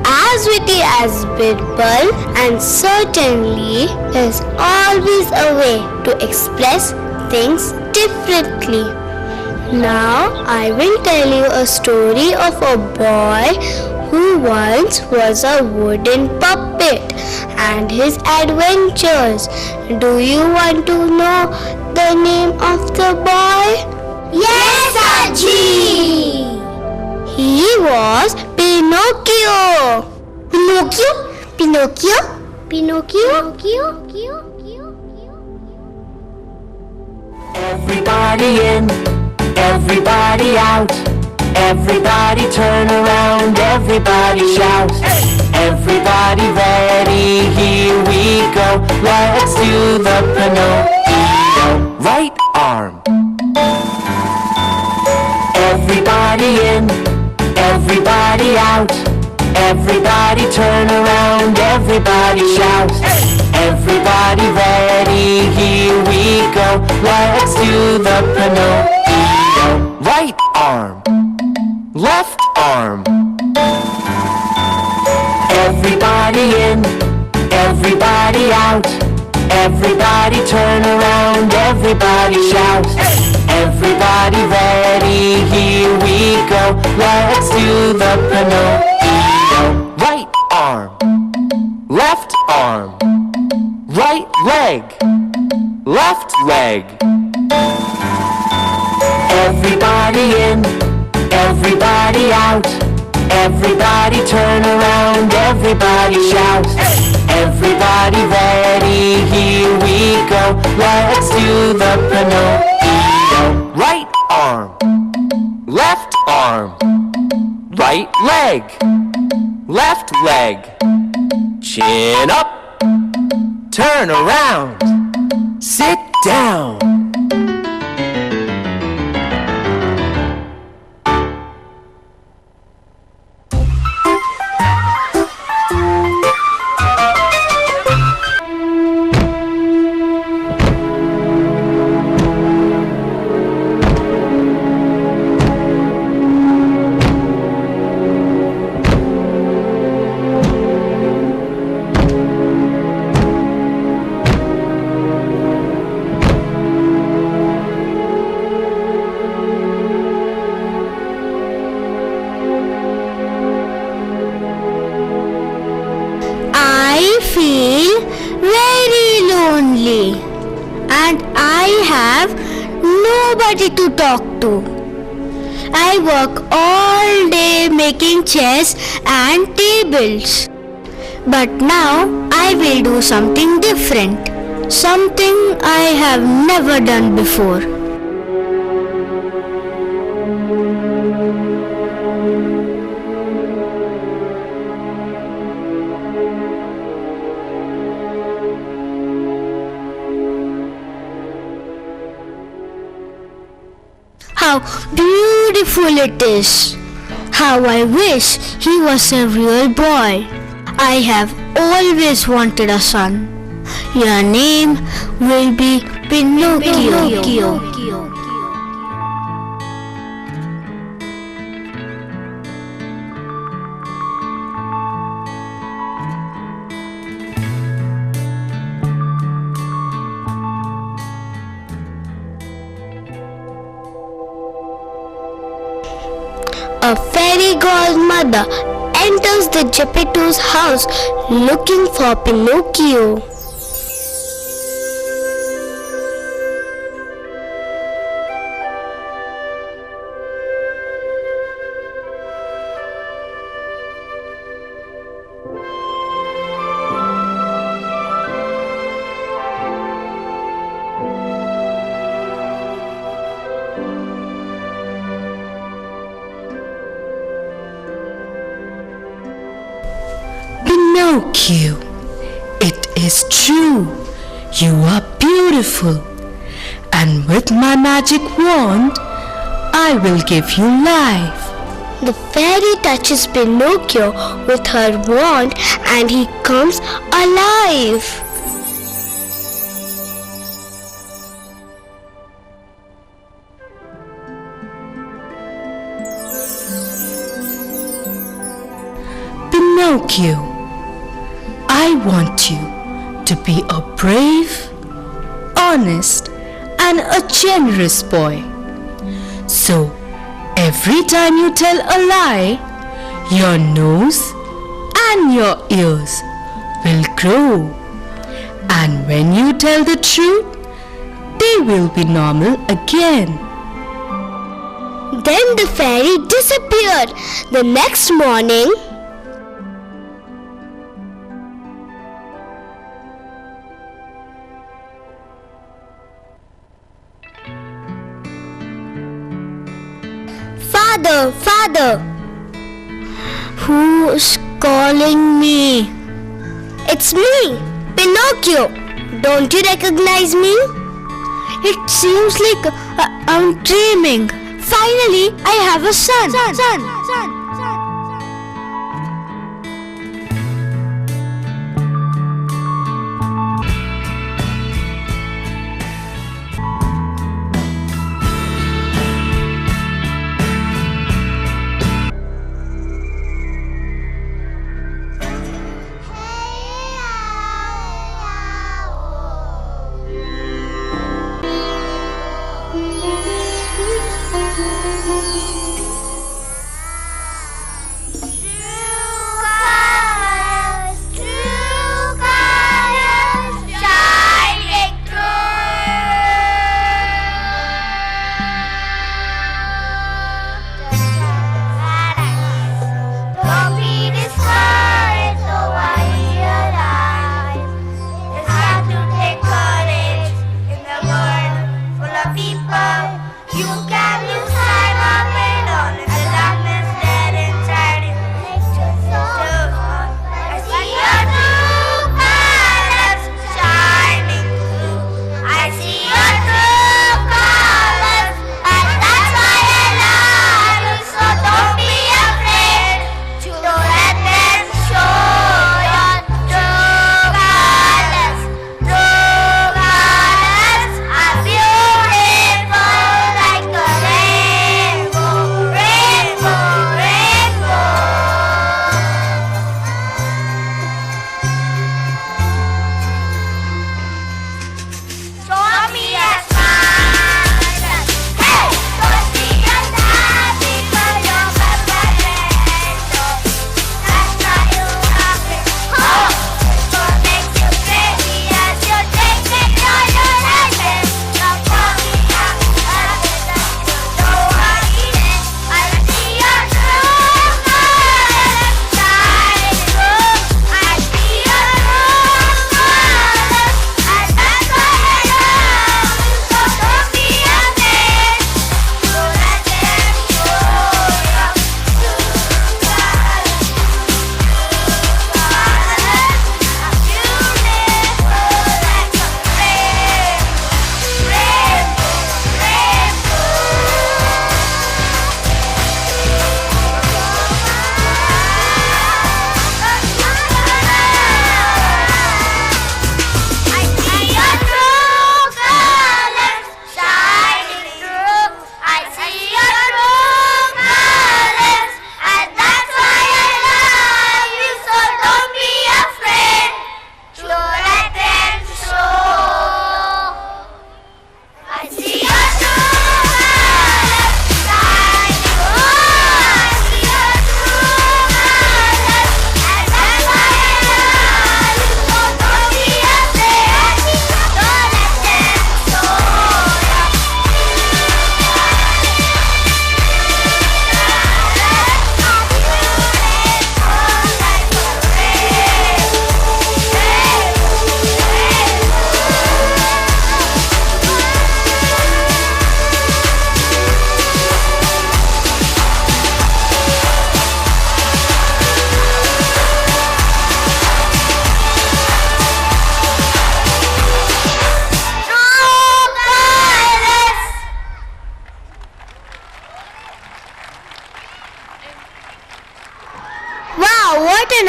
as witty as Birbal, and certainly there's always a way to express things differently. Now I will tell you a story of a boy who once was a wooden puppet and his adventures. Do you want to know the name of the boy? Yes, Aji! He was Pinocchio. Pinocchio? Everybody in, everybody out. Everybody turn around, everybody shout. Everybody ready, here we go. Let's do the Pinocchio. Right arm. Everybody in, everybody out. Everybody turn around, everybody shout. Let's do the Pinocchio. Right arm, left arm. Everybody in, everybody out. Everybody turn around, everybody shout. Everybody ready, here we go. Let's do the Pinocchio. Right arm, left arm. Right leg, left leg. Everybody in, everybody out. Everybody turn around, everybody shout. Everybody ready, here we go. Let's do the Pinocchio. Right arm, left arm. Right leg, left leg. Chin up, turn around, sit down. I feel very lonely and I have nobody to talk to. I work all day making chairs and tables. But now I will do something different. Something I have never done before. How beautiful it is! How I wish he was a real boy. I have always wanted a son. Your name will be Pinocchio. A fairy godmother enters the Geppetto's house looking for Pinocchio. Pinocchio, it is true, you are beautiful, and with my magic wand, I will give you life. The fairy touches Pinocchio with her wand and he comes alive. Pinocchio, I want you to be a brave, honest, and a generous boy. So, every time you tell a lie, your nose and your ears will grow. And when you tell the truth, they will be normal again. Then the fairy disappeared. The next morning, Father, Father, who's calling me? It's me, Pinocchio. Don't you recognize me? It seems like I'm dreaming. Finally, I have a son.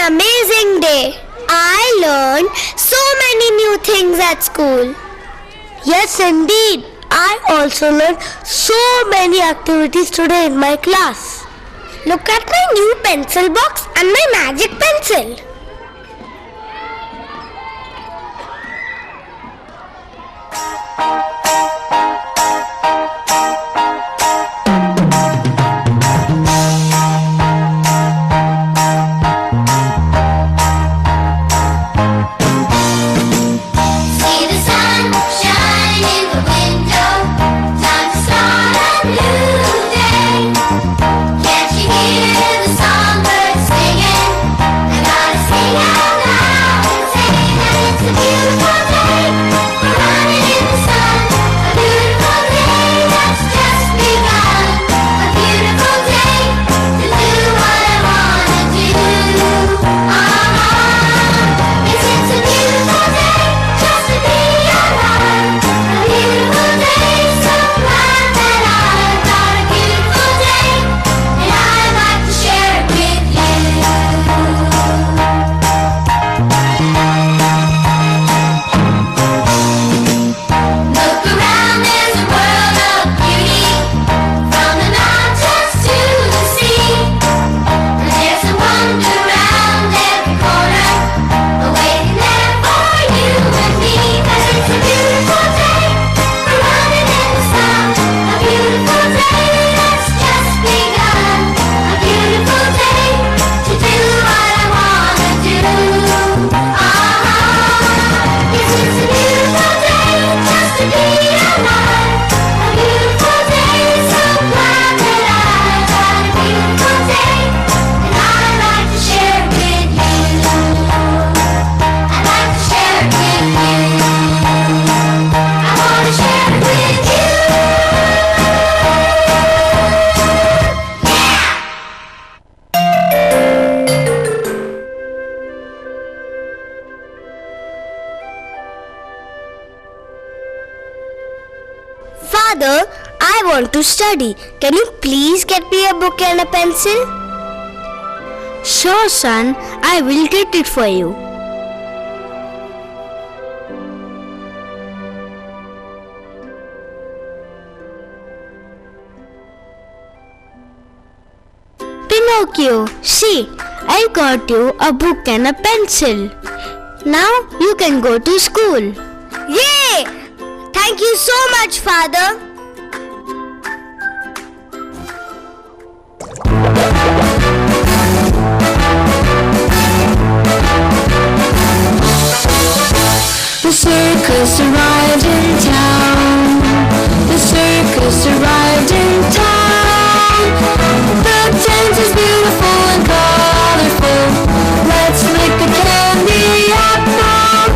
amazing day. I learned so many new things at school. Yes, indeed. I also learned so many activities today in my class. Look at my new pencil box and my magic pencil. See the sun shine in the window. Time to start a new day. Can't you hear the songbirds singing? I gotta sing out loud and say that it's a beautiful day. We're running in the sun. A beautiful day that's just begun. A beautiful day to do what I wanna do. Yes, it's a beautiful day just to be alive. A beautiful day, so glad that I've got a beautiful day, and I'd like to share it with you. Look around, there's a world of beauty, from the mountains to the sea. And there's a wonder around every corner, waiting there for you and me. 'Cause it's a beautiful day, we're running in the sun. A beautiful day that's just begun. A beautiful day to do what I wanna do. Yes, it's a beautiful day just to be alive. A beautiful day, so glad that I've got a beautiful day, and I'd like to share it with you. I'd like to share it with you. I wanna share it with you. Father, I want to study. Can you please get me a book and a pencil? Sure, son. I will get it for you. Pinocchio, see, I got you a book and a pencil. Now you can go to school. Yay! Thank you so much, Father. The circus arrived in town. The circus arrived in town. The tent is beautiful and colorful. Let's lick the candy apple.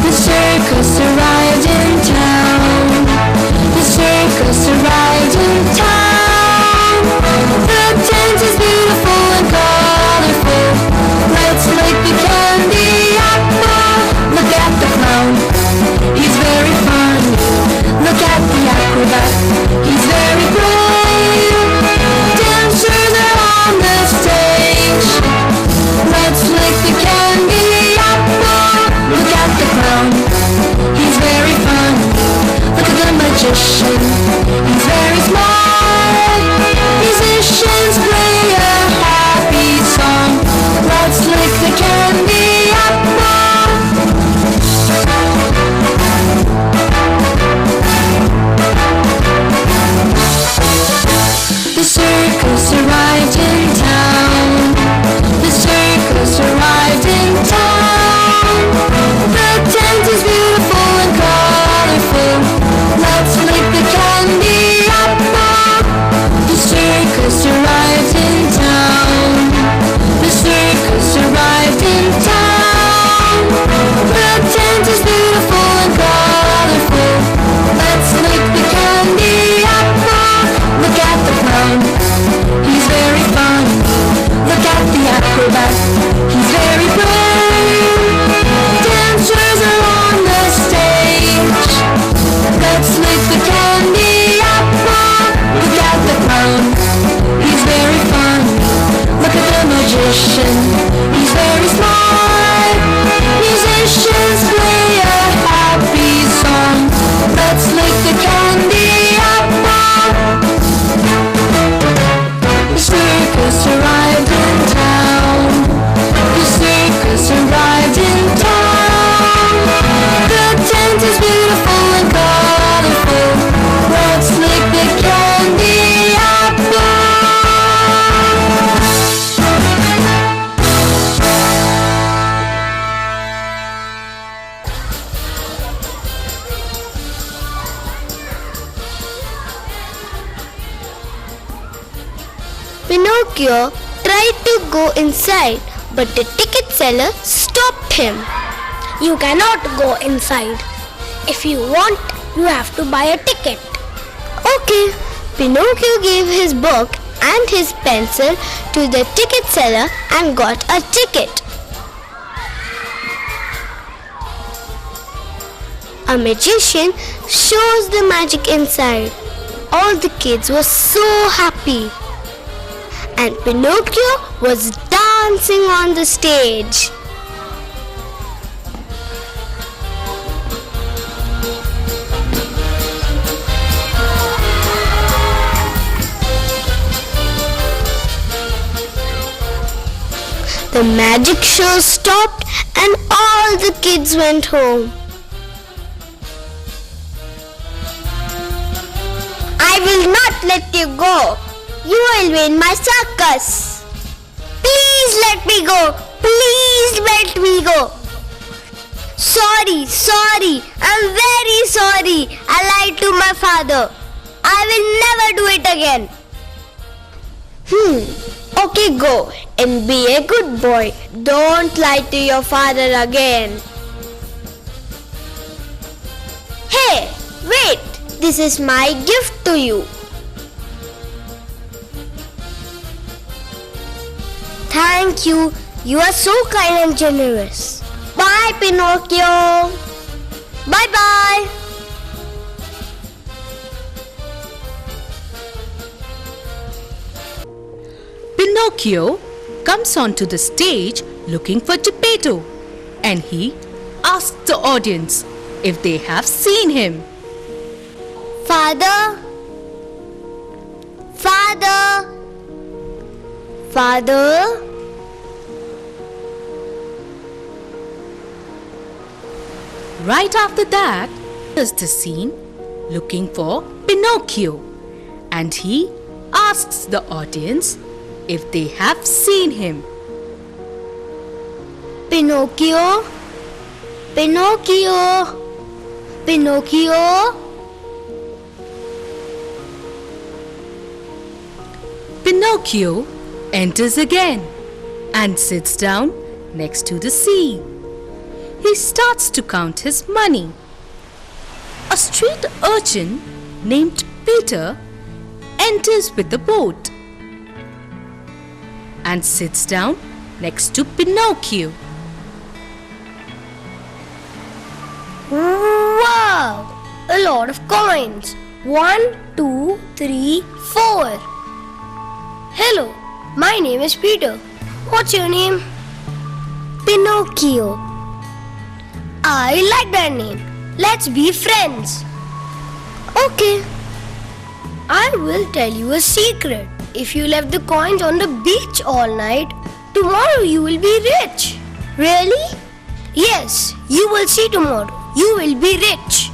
The circus arrived in town. The circus arrived in town. The tent is beautiful and colorful. Let's lick the candy apple. Look at the clown, he's very fun. Look at the acrobat, he's very brave. Dancers are on the stage. Let's lick the candy apple. Look at the clown, he's very fun. Look at the magician, he's very smart. Musicians play a happy song. Let's lick the candy apple. The circus arrived in town. The circus arrived in town. The tent is beautiful and colorful. Let's lick the candy apple. Pinocchio tried to go inside, but the ticket seller stopped him. You cannot go inside. If you want, you have to buy a ticket. Okay. Pinocchio gave his book and his pencil to the ticket seller and got a ticket. A magician shows the magic inside. All the kids were so happy. And Pinocchio was dancing on the stage. The magic show stopped and all the kids went home. I will not let you go. You will win my circus. Please let me go. Please let me go. Sorry. I'm very sorry. I lied to my father. I will never do it again. Okay, go and be a good boy. Don't lie to your father again. Hey, wait. This is my gift to you. Thank you. You are so kind and generous. Bye, Pinocchio. Bye-bye. Pinocchio comes onto the stage looking for Geppetto, and he asks the audience if they have seen him. Father. Right after that, there's the scene looking for Pinocchio, and he asks the audience if they have seen him. Pinocchio. Pinocchio enters again and sits down next to the sea. He starts to count his money. A street urchin named Peter enters with the boat and sits down next to Pinocchio. Wow! A lot of coins. 1, 2, 3, 4. Hello, my name is Peter. What's your name? Pinocchio. I like that name. Let's be friends. Okay. I will tell you a secret. If you left the coins on the beach all night, tomorrow you will be rich. Really? Yes, you will see tomorrow. You will be rich.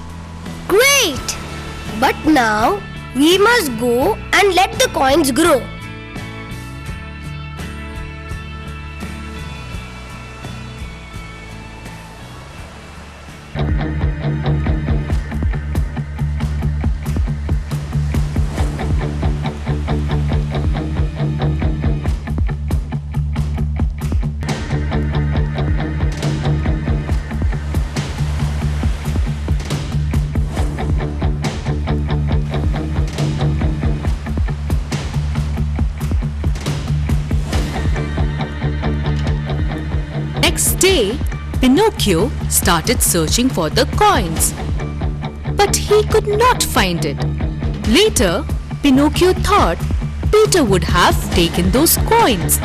Great! But now we must go and let the coins grow. Next day, Pinocchio started searching for the coins, but he could not find it. Later, Pinocchio thought Peter would have taken those coins.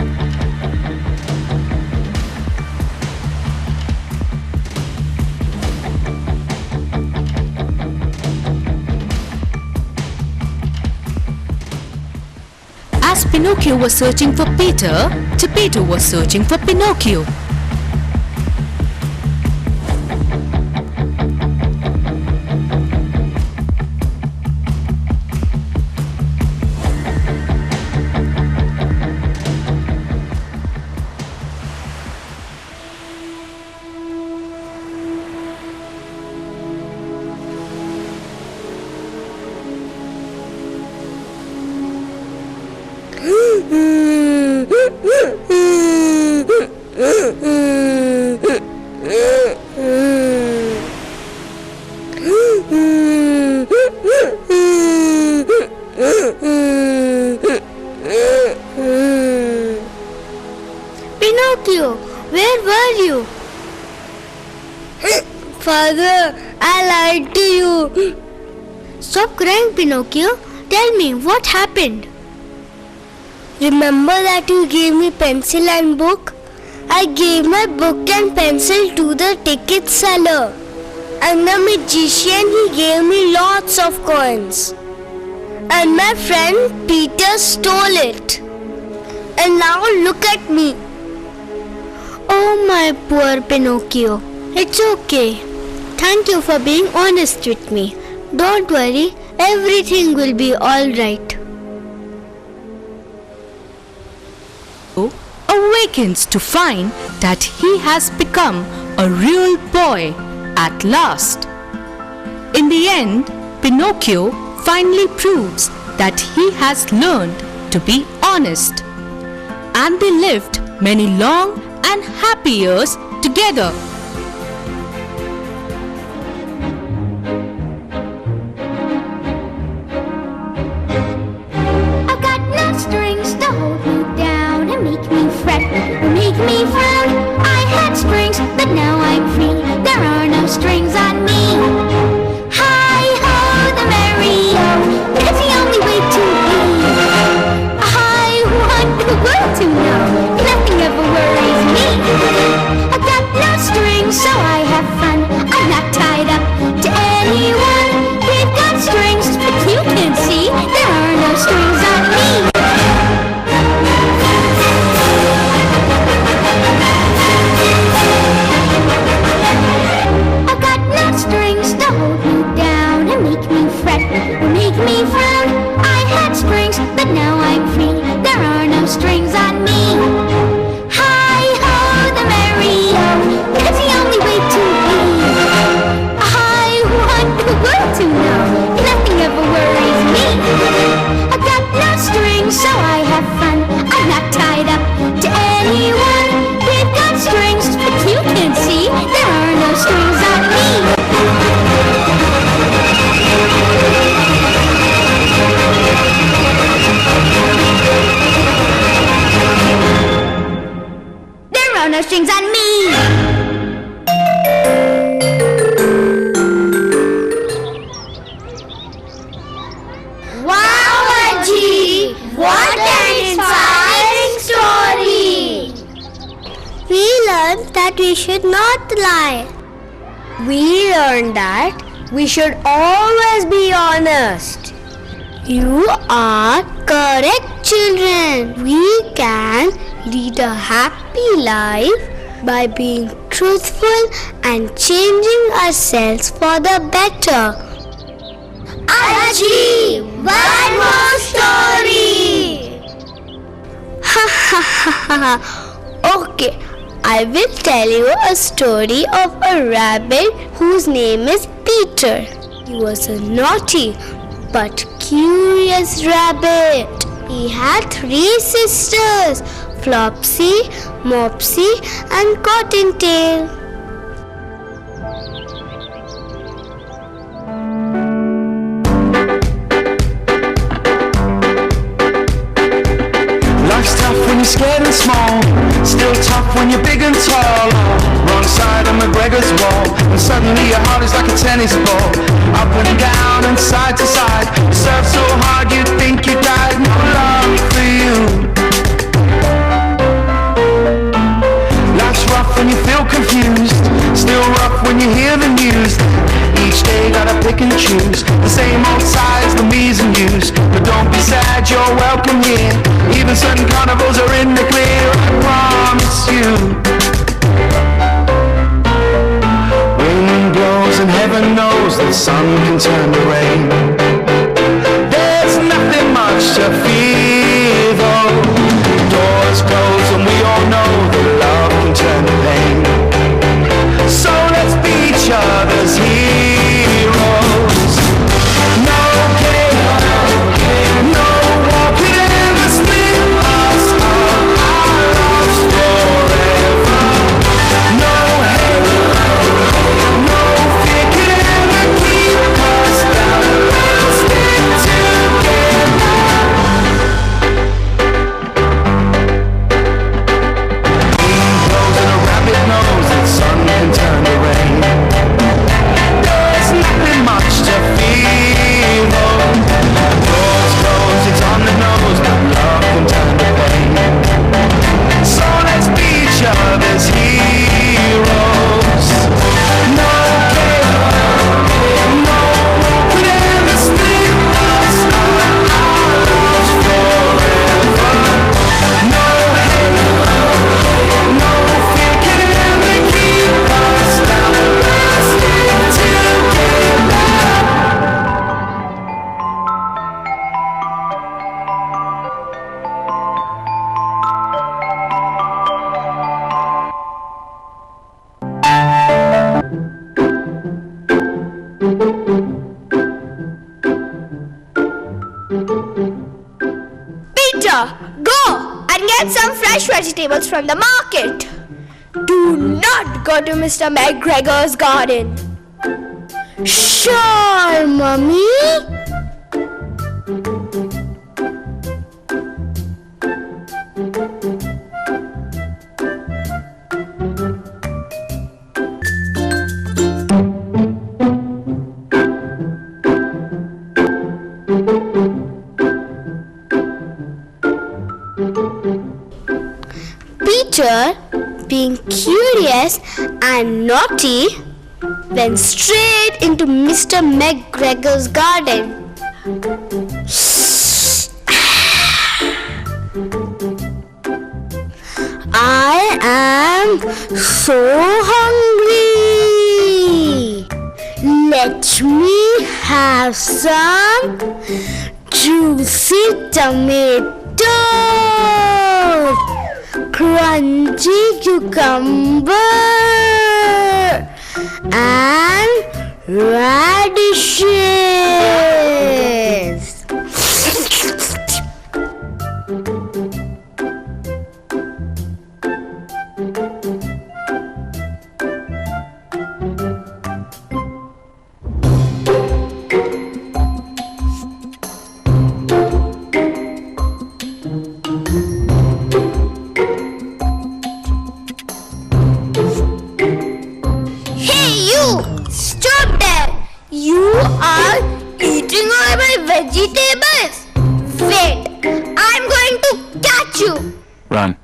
As Pinocchio was searching for Peter, Geppetto was searching for Pinocchio. Father, I lied to you. Stop crying, Pinocchio. Tell me, what happened? Remember that you gave me pencil and book? I gave my book and pencil to the ticket seller. And the magician, he gave me lots of coins. And my friend Peter stole it. And now look at me. Oh, my poor Pinocchio. It's okay. Thank you for being honest with me. Don't worry, everything will be all right. Awakens to find that he has become a real boy at last. In the end, Pinocchio finally proves that he has learned to be honest. And they lived many long and happy years together. I've got no strings to hold me down and make me fret or make me frown. I had strings, but now I'm free. There are no strings on me. Hi ho, the merry-o, it's the only way to be. I want the world to know nothing ever worries me. I've got no strings, so I have fun. I'm not tied up to anyone. We've got strings, but you can see there are no strings on me. I've got no strings to hold me down and make me fret or make me frown. I had strings, but now I'm free. There are no strings on me. Hi ho, the merry-o, it's the only way to be. I want the world to know nothing ever worries me. I've got no strings, so I have fun. I'm not tied up to anyone. We've got strings, but you can see there are no strings on me. There are no strings on me. Wow, Aji! What an inspiring story! We learned that we should not lie. We learned that we should always be honest. You are correct, children. We can lead a happy life by being truthful and changing ourselves for the better. Aji! One more story! Ha ha ha ha ha. Okay, I will tell you a story of a rabbit whose name is Peter. He was a naughty but curious rabbit. He had 3 sisters, Flopsy, Mopsy and Cottontail. Life's tough when you're scared and small, still tough when you're big and tall. Wrong side of McGregor's wall, and suddenly your heart is like a tennis ball. Up and down and side to side, you serve so hard you'd think you died. No love for you. Life's rough when you feel confused, still rough when you hear the news. Each day gotta pick and choose the same old sides, the me's and you's. But don't be sad, you're welcome here. Even certain carnivals are in the clear, I promise you. Wind blows and heaven knows the sun can turn to rain. There's nothing much to fear though. Doors close and we all know that love can turn to pain. So let's be each other's heroes. No pain, no war could ever split us up. Our love's forever. No hate, no fear could ever keep us down. Peter, go and get some fresh vegetables from the market. Do not go to Mr. McGregor's garden. Sure, Mummy. Peter, being curious and naughty, went straight into Mr. McGregor's garden. I am so hungry. Let me have some juicy tomatoes, crunchy cucumber, and radishes. Stop there! You are eating all my vegetables! Wait! I'm going to catch you! Run.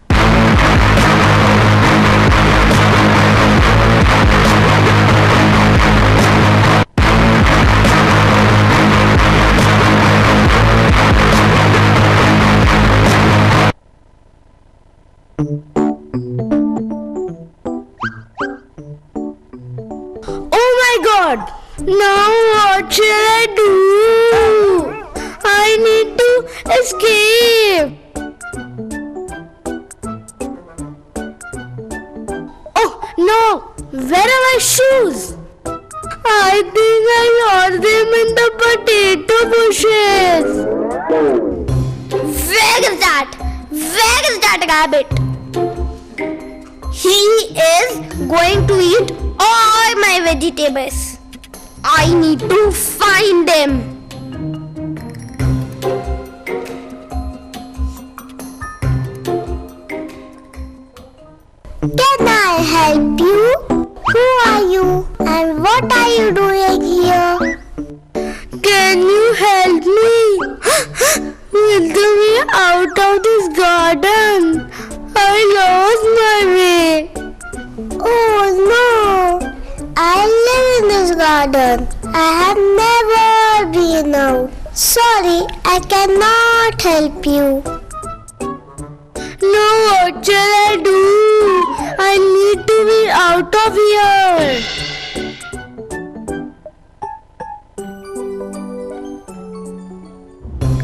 Now what shall I do? I need to escape. Oh no! Where are my shoes? I think I lost them in the potato bushes. Where is that? Where is that rabbit? He is going to eat all my vegetables. I need to find them. Can I help you? Who are you and what are you doing here? Can you help me? Get me out of this garden. I lost my way. Oh no! I live in this garden. I have never been out. Sorry, I cannot help you. No, what shall I do? I need to be out of here.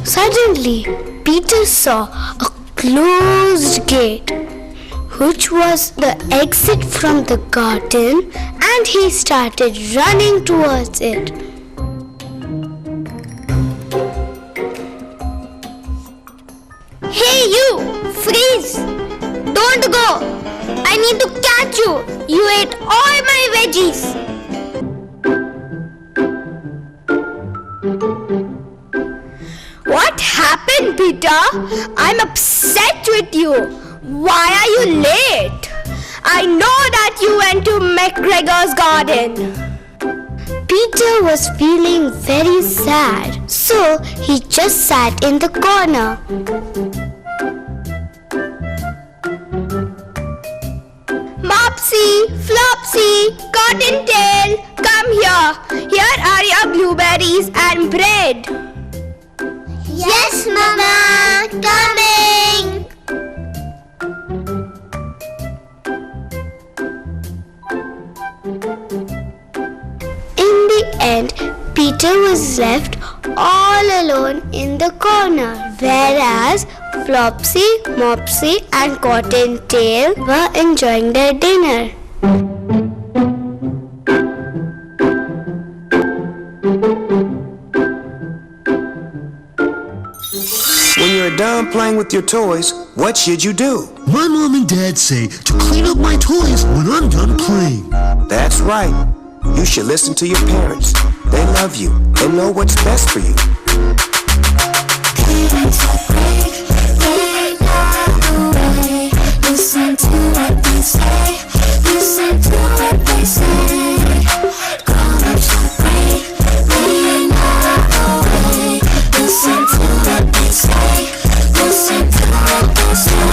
Suddenly, Peter saw a closed gate, which was the exit from the garden, and he started running towards it. Hey you! Freeze! Don't go! I need to catch you! You ate all my veggies! What happened, Peter? I'm upset with you. Why are you late? I know that you went to McGregor's garden. Peter was feeling very sad, so he just sat in the corner. Mopsy, Flopsy, Cottontail, come here. Here are your blueberries and bread. Yes, Mama, coming. In the end, Peter was left all alone in the corner, whereas Flopsy, Mopsy and Cottontail were enjoying their dinner. When you're done playing with your toys, what should you do? My mom and dad say to clean up my toys when I'm done playing. That's right. You should listen to your parents. They love you and know what's best for you. Listen to what they say. Listen to what they say. Grown-ups are great. They know the way. Listen to what they say. Listen to what they say.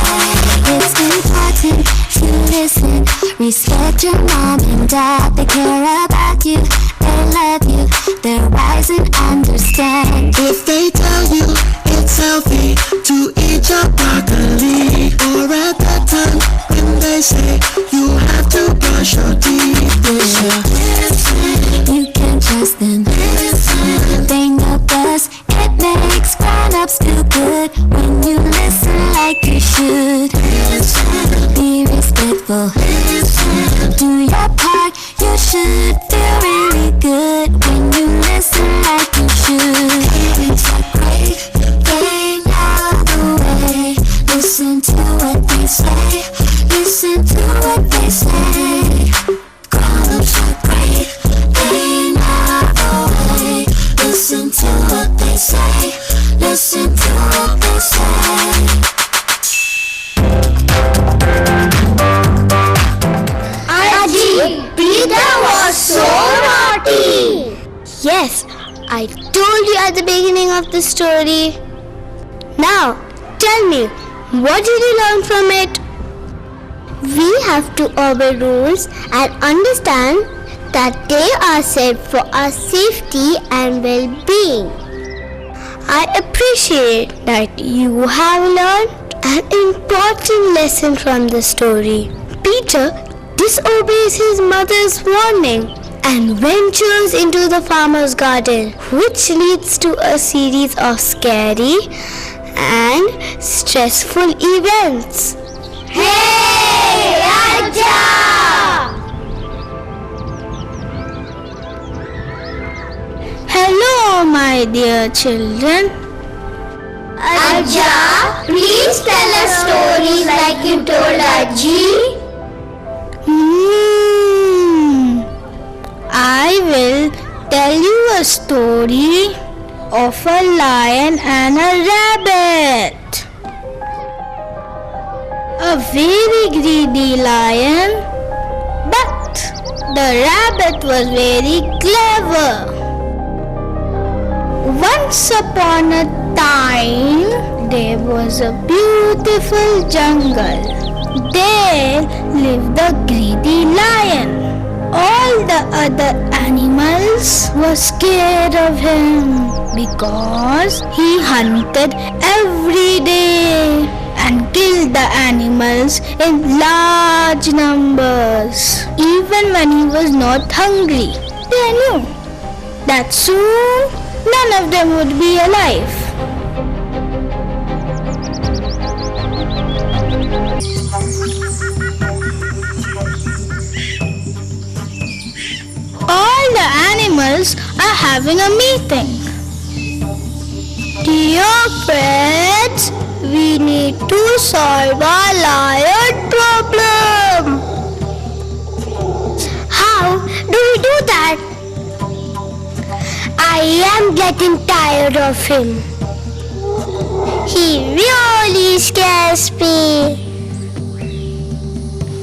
It's important to listen. Respect your mom and dad. They care about you. They love you. They're wise and understand. If they tell you it's healthy to eat your broccoli, or at that time when they say you have to brush your teeth, Listen, you can trust them. Listen, they know best. It makes grown-ups feel good when you listen like you should. Listen, be respectful. Listen, do your part. You should feel really good when you listen like you should. Parents are great. They know the way. Listen to what they say. Listen to what they say. Grown-ups are great. They know the way. Listen to what they say. Listen to what they say. Aji, Peter was so naughty. Yes, I told you at the beginning of the story. Now, tell me, what did you learn from it? We have to obey rules and understand that they are set for our safety and well-being. I appreciate that you have learned an important lesson from the story. Peter disobeys his mother's warning and ventures into the farmer's garden, which leads to a series of scary and stressful events. Hey, Raja! Hello, my dear children. Aja, please tell us stories like you told Aji. I will tell you a story of a lion and a rabbit. A very greedy lion, but the rabbit was very clever. Once upon a time, there was a beautiful jungle. There lived the greedy lion. All the other animals were scared of him because he hunted every day and killed the animals in large numbers. Even when he was not hungry, they knew that soon none of them would be alive. All the animals are having a meeting. Dear friends, we need to solve our lion problem. How do we do that? I am getting tired of him. He really scares me.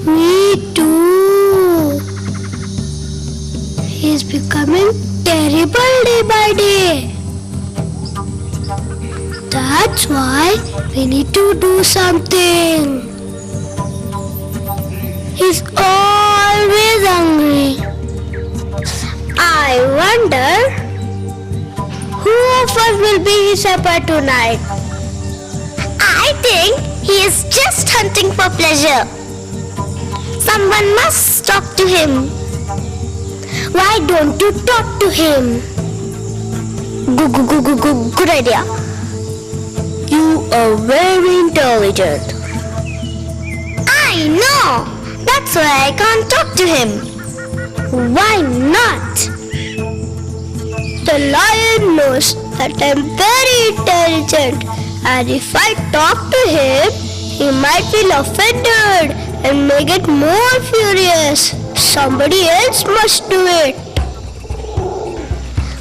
Me too. He's becoming terrible day by day. That's why we need to do something. He's always hungry. I wonder who of us will be his supper tonight. I think he is just hunting for pleasure. Someone must talk to him. Why don't you talk to him? Good idea. You are very intelligent. I know. That's why I can't talk to him. Why not? The lion knows that I'm very intelligent, and if I talk to him, he might feel offended and may get more furious. Somebody else must do it.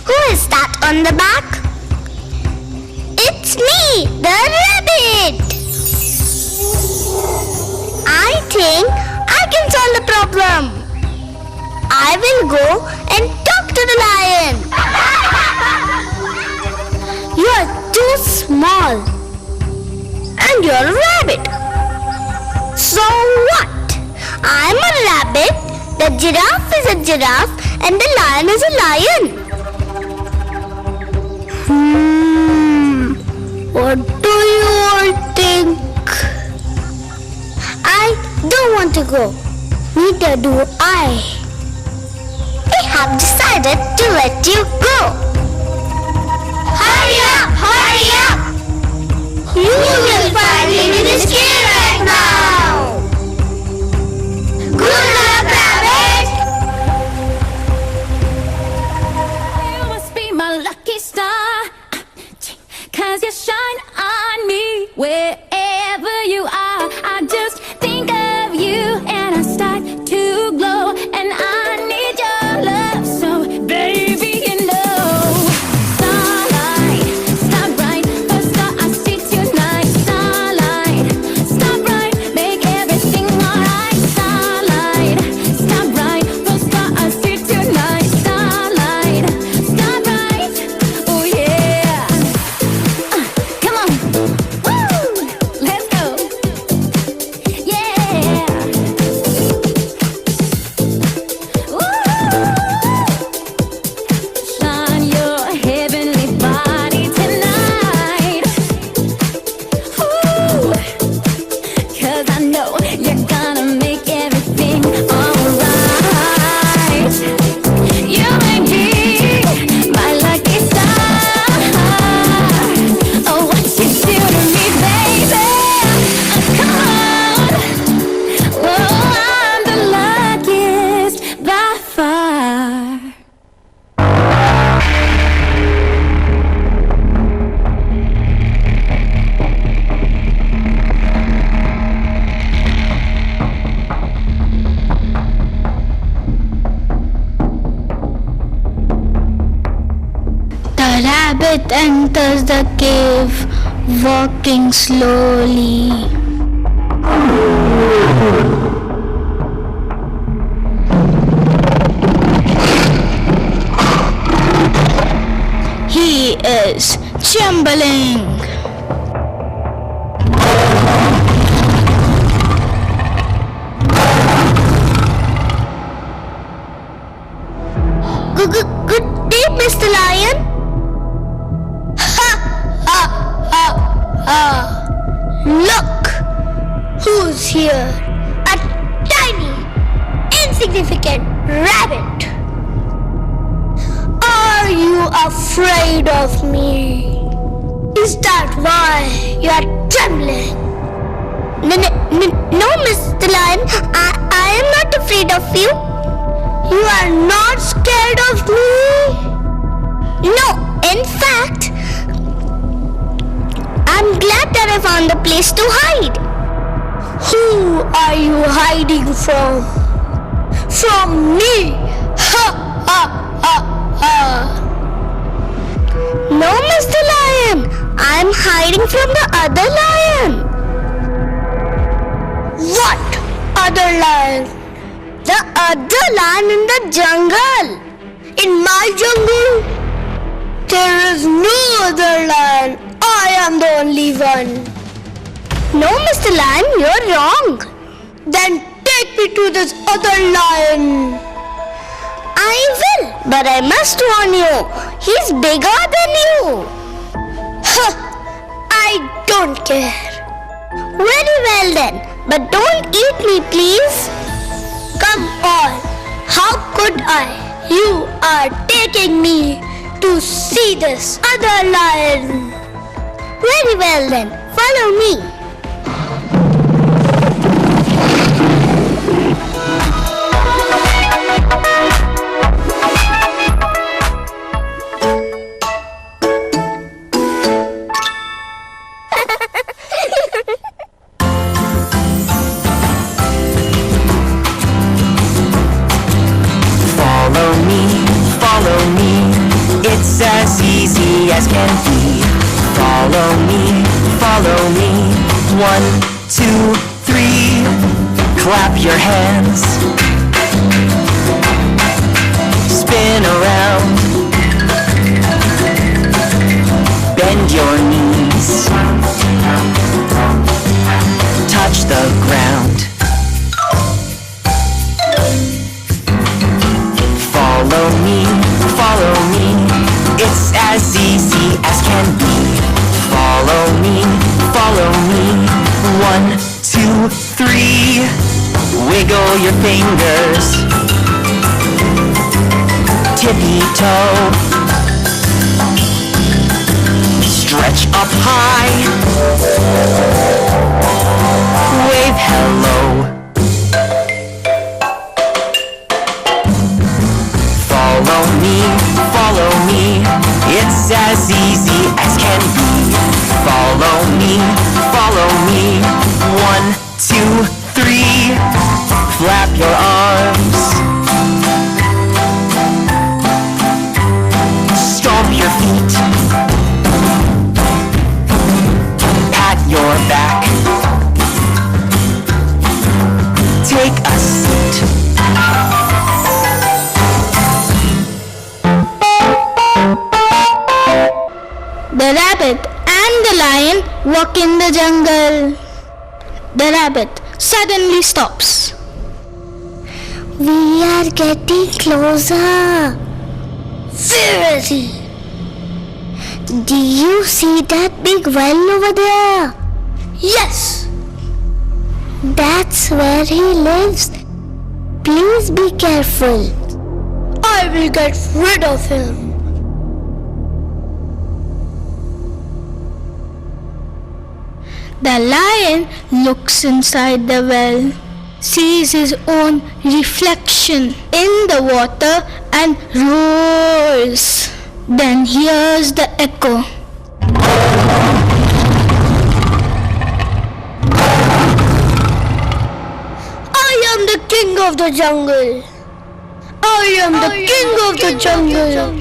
Who is that on the back? It's me, the rabbit. I think I can solve the problem. I will go and talk to the lion. You are too small. And you're a rabbit. So what? I'm a rabbit, the giraffe is a giraffe, and the lion is a lion. What do you all think? I don't want to go. Neither do I. We have decided to let you go. Hurry up! Hurry up! You will find him in his cage right now. Good luck, rabbit! You must be my lucky star, 'cause you shine on me wherever you are. I just think of you and I start to glow, and I need your love, so baby, you know. Starlight, star bright, first star I see tonight. Starlight, star bright, make everything alright. Starlight, star bright, first star I see tonight. Starlight, star bright, oh yeah. Come on, woo, let's go, yeah. Woo, shine your heavenly body tonight. Ooh, 'cause I know you're gonna make everything alright. You may be my lucky star. Oh, what you do to me, baby? Come on. Oh, I'm the luckiest by far. The rabbit enters the cave, walking slowly. He is trembling. Good day, Mr. Lion. Look who's here. A tiny, insignificant rabbit. Are you afraid of me? Is that why you are trembling? No, Mr. Lion. I am not afraid of you. You are not scared of me? No, in fact, I'm glad that I found a place to hide. Who are you hiding from? From me? Ha ha ha ha! No, Mr. Lion. I'm hiding from the other lion. What other lion? The other lion in the jungle. In my jungle? There is no other lion. I am the only one. No, Mr. Lion, you're wrong. Then take me to this other lion. I will, but I must warn you. He's bigger than you. Huh, I don't care. Very well then, but don't eat me, please. Come on. How could I? You are taking me to see this other lion. Very well then, follow me. It's as easy as can be. Follow me, follow me. 1, 2, 3. Clap your hands. Spin around. Bend your knees. Touch the ground. Follow me, follow me. It's as easy as can be. Follow me, follow me. 1, 2, 3. Wiggle your fingers. Tippy-toe. Stretch up high. Wave hello. Follow me, follow me. It's as easy as can be. Follow me, follow me. 1, 2, 3. Flap your arms. Stomp your feet. Pat your back. Take a seat. The rabbit and the lion walk in the jungle. The rabbit suddenly stops. We are getting closer. Where is he? Do you see that big well over there? Yes. That's where he lives. Please be careful. I will get rid of him. The lion looks inside the well, sees his own reflection in the water and roars. Then hears the echo. I am the king of the jungle. I am the king of the jungle.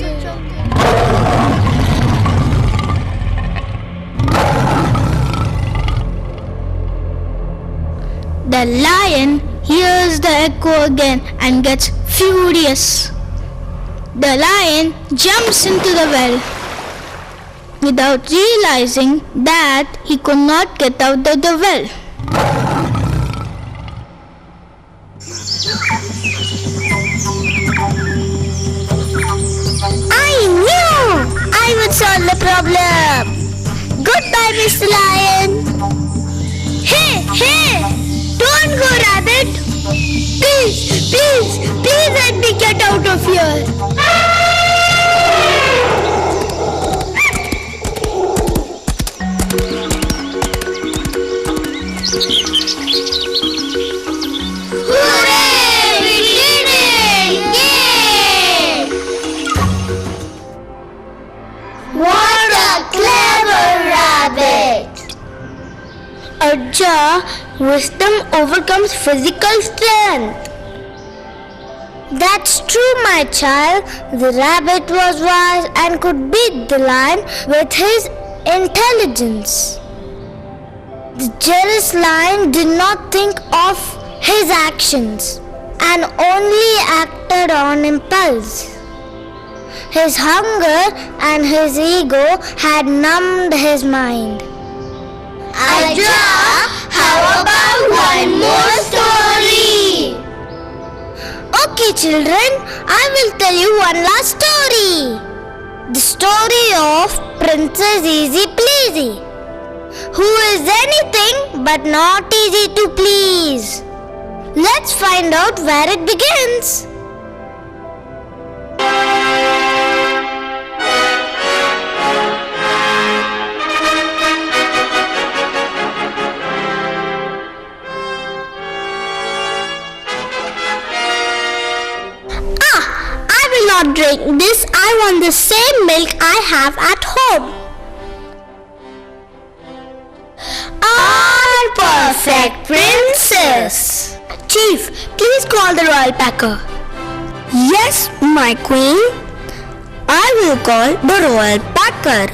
The lion hears the echo again and gets furious. The lion jumps into the well without realizing that he could not get out of the well. I knew I would solve the problem. Goodbye, Mr. Lion. Hey, hey! Don't go, rabbit! Please, please, please let me get out of here! Hooray! We did it! Yay! What a clever rabbit. A jaw, wisdom overcomes physical strength. That's true, my child. The rabbit was wise and could beat the lion with his intelligence. The jealous lion did not think of his actions and only acted on impulse. His hunger and his ego had numbed his mind. Aja, how about one more story? Okay, children, I will tell you one last story. The story of Princess Easy Pleasy, who is anything but not easy to please. Let's find out where it begins. Not drink this. I want the same milk I have at home. Our perfect princess. Chief, please call the royal packer. Yes, my queen. I will will call the royal packer.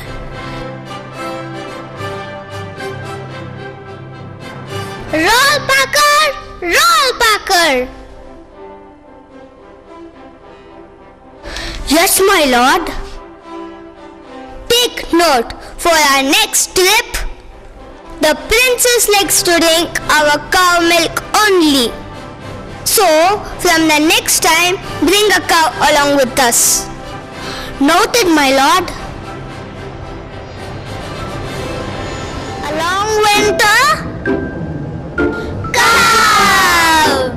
Roll packer! Roll packer! Yes, my lord. Take note, for our next trip, the princess likes to drink our cow milk only. So, from the next time, bring a cow along with us. Noted, my lord. Along winter. Cow!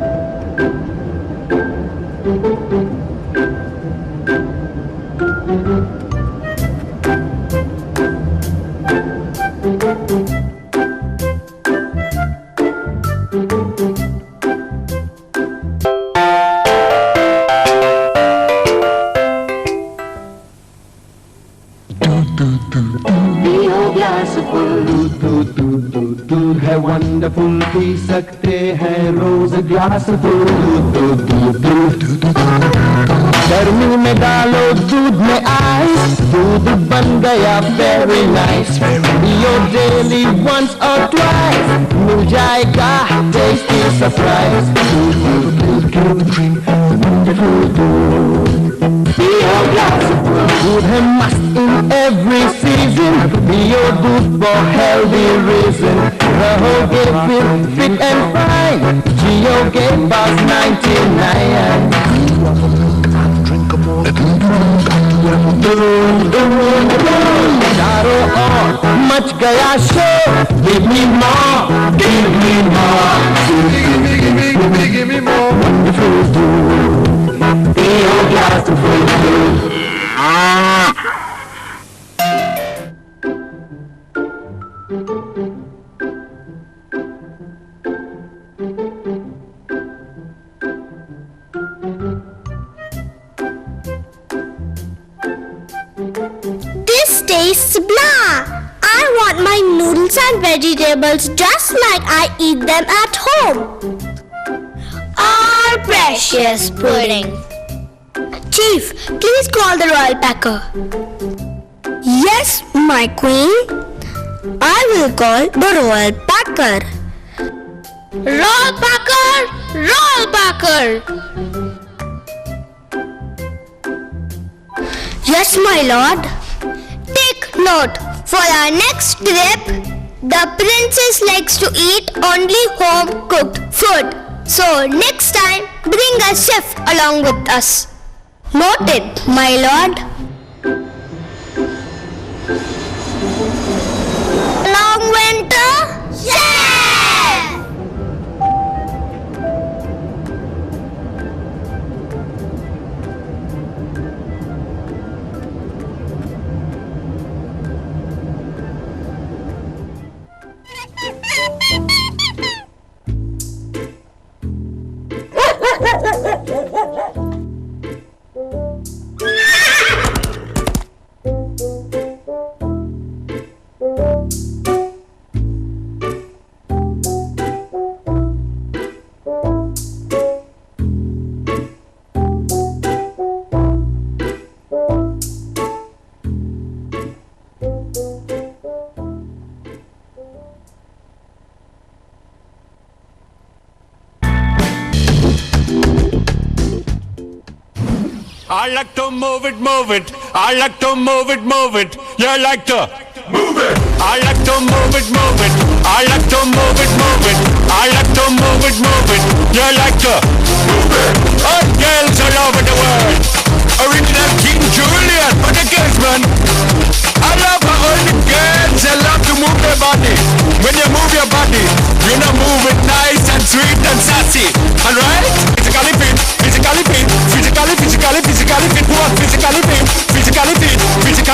दूध है wonderful P सकते हैं रोज glass full दूध दूध दूध गर्मी में डालो दूध में आइस दूध बन गया वेरी नाइस पियो डेली वंस और ट्वाइस मिल जाएगा टेस्टी सरप्राइज दूध दूध दूध क्रीम वंडरफुल दूध पियो ग्लास दूध है मस्त इन एवरी सीजन पियो दूध for healthy reason रहोगे fit and fine जियोगे past 99 चारों ओर मच गया शोर give me more give me more give me more wonderful food पियो glass of food This tastes blah. I want my noodles and vegetables just like I eat them at home. Our precious pudding. Chief, please call the royal packer. Yes, my queen. I will call the royal packer. Royal packer! Royal packer! Yes, my lord. Take note, for our next trip, the princess likes to eat only home-cooked food. So, next time, bring a chef along with us. Noted, my lord. Long winter, chef! I like to move it, move it. I like to move it, move it. You like to move it. I like to move it, move it. I like to move it, move it. I like to move it, move it. You like to move it. All girls all over the world. Original King Julian for the girls, man. I love how all the girls they love to move their body. When you move your body, you know move it nice and sweet and sassy. Alright? Physically fit, physically fit, physically fit, woman, physically fit, physically fit,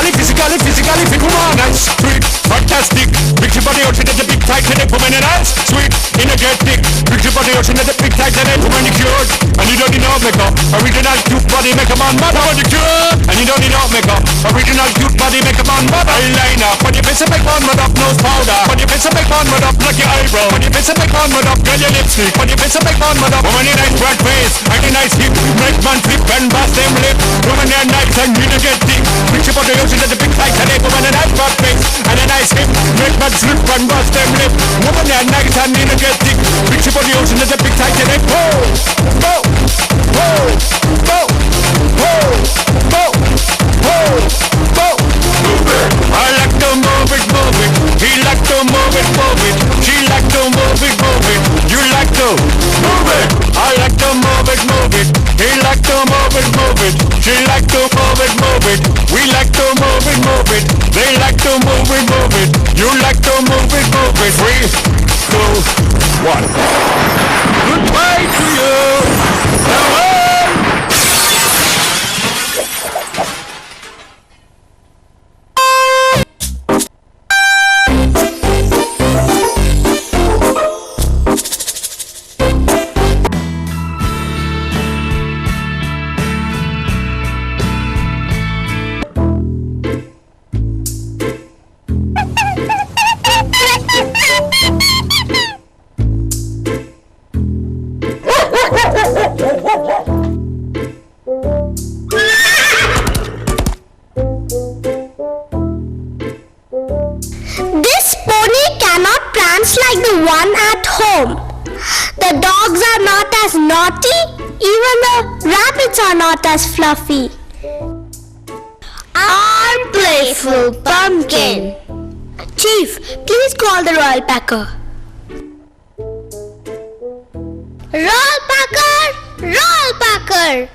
physically fit, woman, nice, sweet, fantastic. Big your body out to the big tight headed woman and ass, sweet, energetic. Big your body out to the big tight headed woman, you cured, and you don't need no makeup. Original cute body make a man mad when you cured, and you don't need no makeup. Original cute body make a man mad. Eyeliner, when you face a make man mad up, nose powder. When you face a make man mad up, like your eyebrow. When you face a make man mad up, girl your lipstick. When you face a make man mad up, woman you nice red face, and you nice hip, make man flip and bust them lip. Woman you nice and you get thick. Big ship on the ocean, there's a big Titanic woman and I've got face and a nice hip. Make man slip and bust them lip. Woman and nice and energetic. Big ship on the ocean, there's a big Titanic. Whoa, whoa, whoa, whoa, whoa, whoa, whoa, whoa. Move it. I like to move it, move it. He like to move it, move it. She like to move it, move it. You like to move it. I like to move it, move it. He like to move it, move it. She like to move it, move it. We like to move it, move it. They like to move it, move it. You like to move it, move it. 3, 2, 1. Goodbye to you. Farewell. This pony cannot prance like the one at home. The dogs are not as naughty, even the rabbits are not as fluffy. Our playful pumpkin. Chief, please call the royal packer. Royal packer! Royal packer!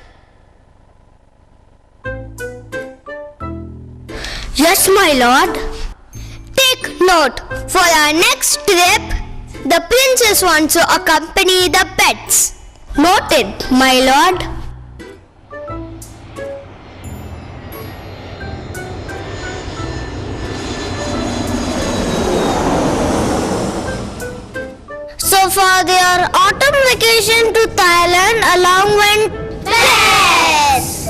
Yes, my lord. Take note, for our next trip, the princess wants to accompany the pets. Noted, my lord. So for their autumn vacation to Thailand, along went pets.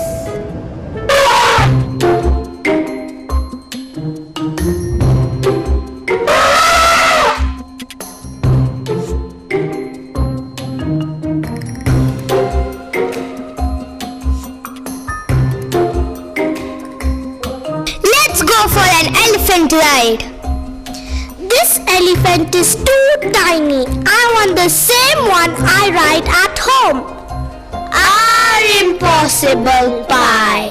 Let's go for an elephant ride. This elephant is too tiny. I want the same one I ride at home. Our impossible pie.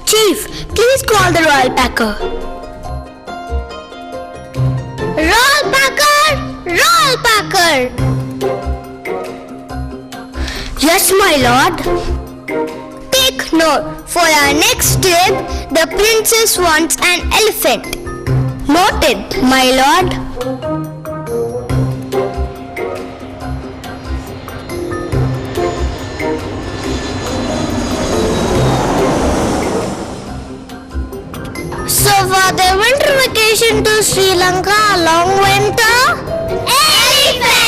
Chief, please call the royal packer. Royal packer! Royal packer! Yes, my lord. Take note, for our next trip, the princess wants an elephant. Noted, my lord. So for the winter vacation to Sri Lanka, along went the elephant.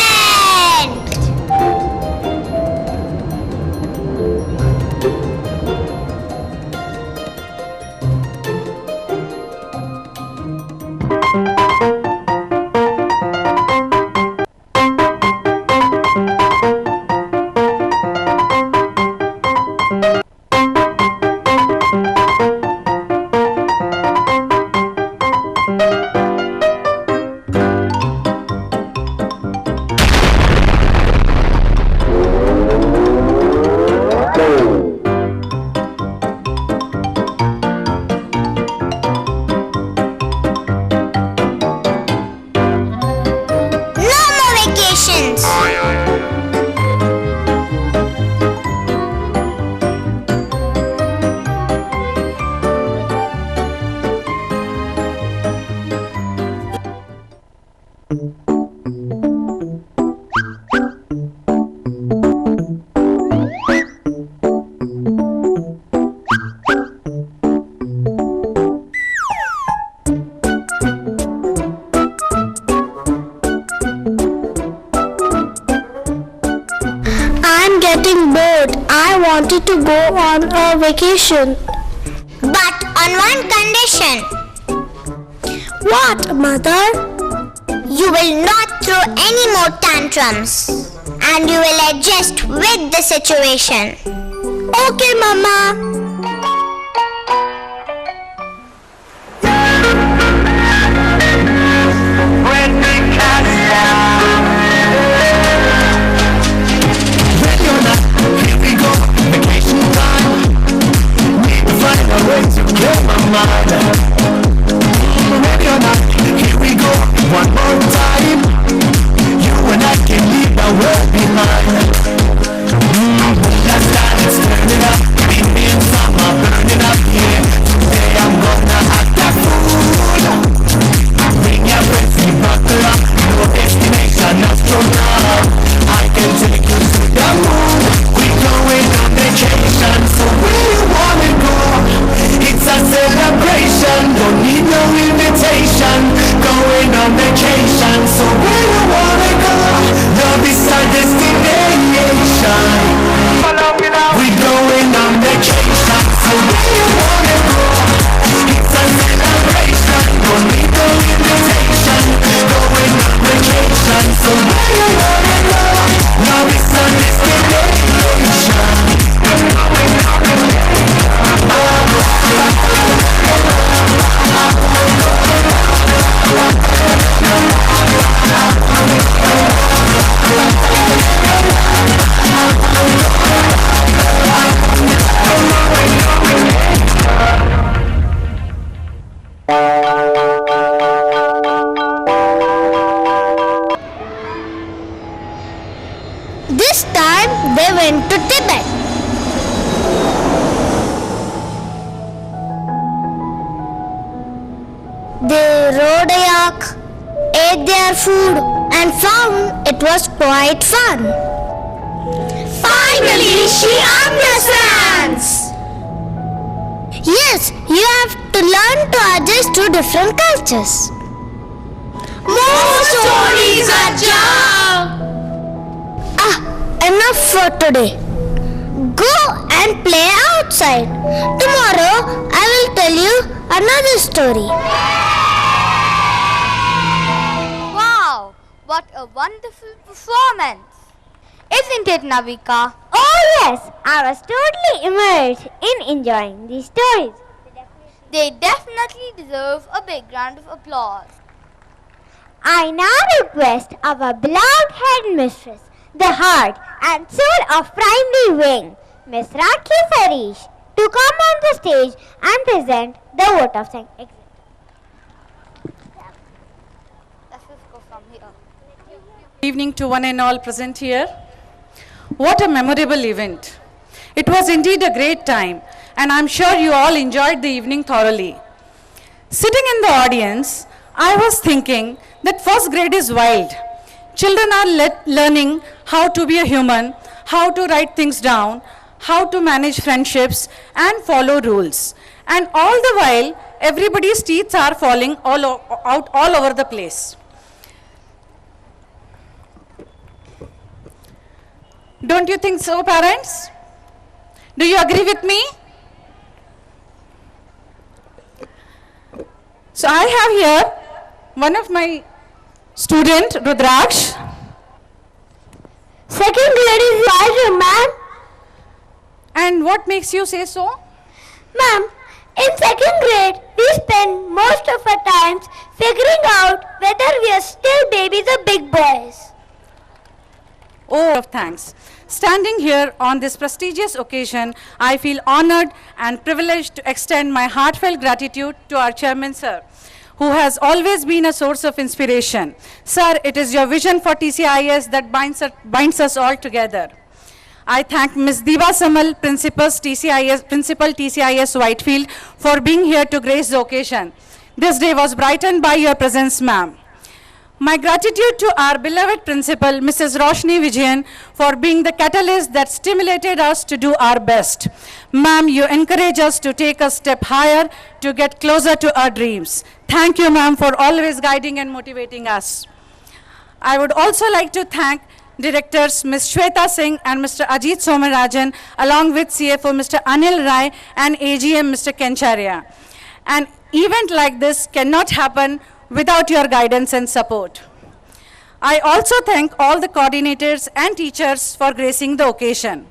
wanted to go on a vacation. But on one condition. What, Mother? You will not throw any more tantrums. And you will adjust with the situation. Okay, Mama. don't need no invitation. Going on vacation, so where you wanna go? Love is our destination. We going on vacation, so where you wanna go? It's a celebration, don't need no invitation. Going on vacation, so where you wanna go? Love is our destination. This time they went to Tibet. They rode a yak, ate their food, and found it was quite fun. Finally, she understands! Yes, you have to learn to adjust to different cultures. More stories, Aja! Enough for today. Go and play outside. Tomorrow I will tell you another story. Wow, what a wonderful performance. Isn't it, Navika? Oh yes, I was totally immersed in enjoying these stories. They definitely deserve a big round of applause. I now request our beloved headmistress, the heart and soul of Primary Wing, Miss Rakhi Sarish, to come on the stage and present the vote of thanks. Let's just go from here. Good evening to one and all present here. What a memorable event. It was indeed a great time, and I'm sure you all enjoyed the evening thoroughly. Sitting in the audience, I was thinking that first grade is wild. Children are learning how to be a human, how to write things down, how to manage friendships and follow rules. And all the while, everybody's teeth are falling out all over the place. Don't you think so, parents? Do you agree with me? So I have here one of my student, Rudraksh. Second grade is wiser, ma'am. And what makes you say so? Ma'am, in second grade, we spend most of our times figuring out whether we are still babies or big boys. Oh, thanks. Standing here on this prestigious occasion, I feel honored and privileged to extend my heartfelt gratitude to our chairman, sir, who has always been a source of inspiration. Sir, it is your vision for TCIS that binds us all together. I thank Ms. Diva Samal, Principal TCIS Whitefield, for being here to grace the occasion. This day was brightened by your presence, ma'am. My gratitude to our beloved principal, Mrs. Roshni Vijayan, for being the catalyst that stimulated us to do our best. Ma'am, you encourage us to take a step higher, to get closer to our dreams. Thank you, ma'am, for always guiding and motivating us. I would also like to thank directors Ms. Shweta Singh and Mr. Ajit Somarajan, along with CFO Mr. Anil Rai and AGM Mr. Kencharia. An event like this cannot happen without your guidance and support. I also thank all the coordinators and teachers for gracing the occasion.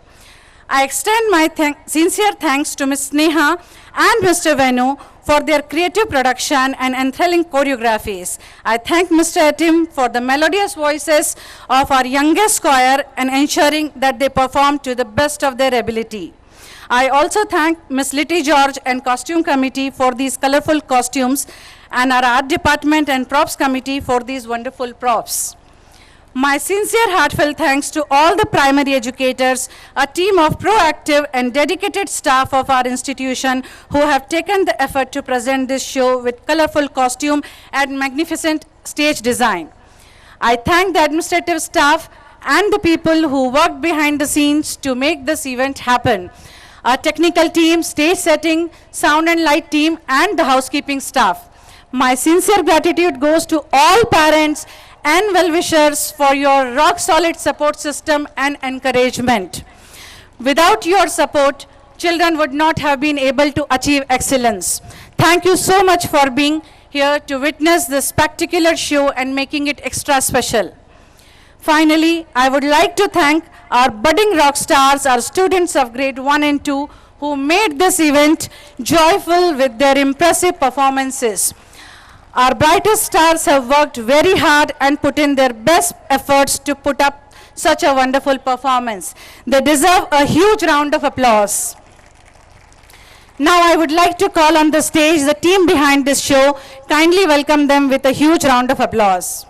I extend my sincere thanks to Ms. Sneha and Mr. Venu for their creative production and enthralling choreographies. I thank Mr. Atim for the melodious voices of our youngest choir and ensuring that they perform to the best of their ability. I also thank Ms. Litty George and Costume Committee for these colorful costumes and our Art Department and Props Committee for these wonderful props. My sincere heartfelt thanks to all the primary educators, a team of proactive and dedicated staff of our institution who have taken the effort to present this show with colorful costume and magnificent stage design. I thank the administrative staff and the people who worked behind the scenes to make this event happen. our technical team, stage setting, sound and light team, and the housekeeping staff. My sincere gratitude goes to all parents and well-wishers for your rock-solid support system and encouragement. Without your support, children would not have been able to achieve excellence. Thank you so much for being here to witness this spectacular show and making it extra special. Finally, I would like to thank our budding rock stars, our students of grade 1 and 2, who made this event joyful with their impressive performances. Our brightest stars have worked very hard and put in their best efforts to put up such a wonderful performance. They deserve a huge round of applause. Now I would like to call on the stage the team behind this show. Kindly welcome them with a huge round of applause.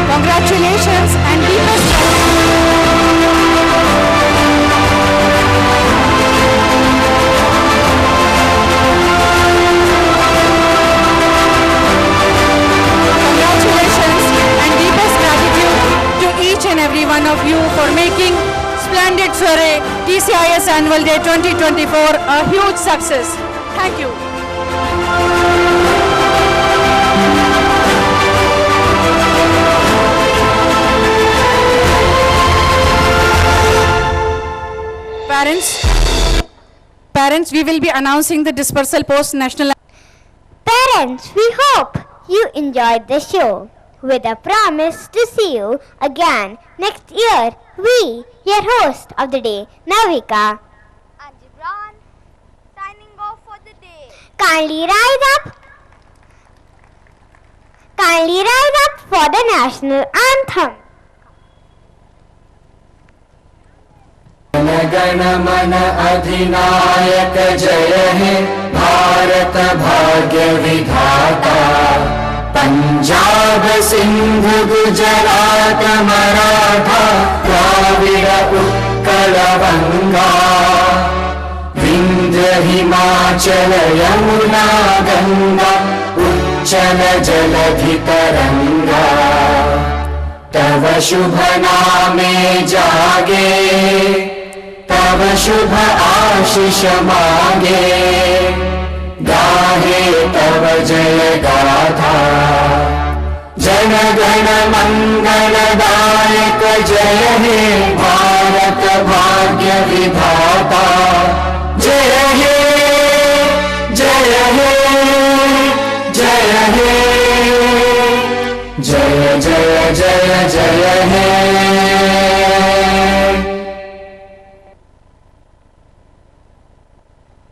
Congratulations and deepest and every one of you for making Splendid Soiree TCIS Annual Day 2024 a huge success. Thank you. Parents, we will be announcing the dispersal post-national. Parents, we hope you enjoyed the show. With a promise to see you again next year, we, your host of the day, Navika, and Gibran, signing off for the day. kindly rise up for the national anthem. Jana Gana मन अधिनायक जय हे भारत भाग्य विधाता पंजाब सिंध गुजरात मराठा द्राविड़ उत्कल गंगा विंध्य हिमाचल यमुना गंगा उच्चल जलधि तरंगा तव शुभ नामे जागे तव शुभ आशीष मांगे गाहे तव जय गाथा जन गण मंगलदायक जय हे भारत भाग्य विधाता जय हे जय हे जय हे जय जय जय जय हे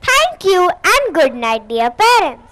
Thank you and good night, dear parents.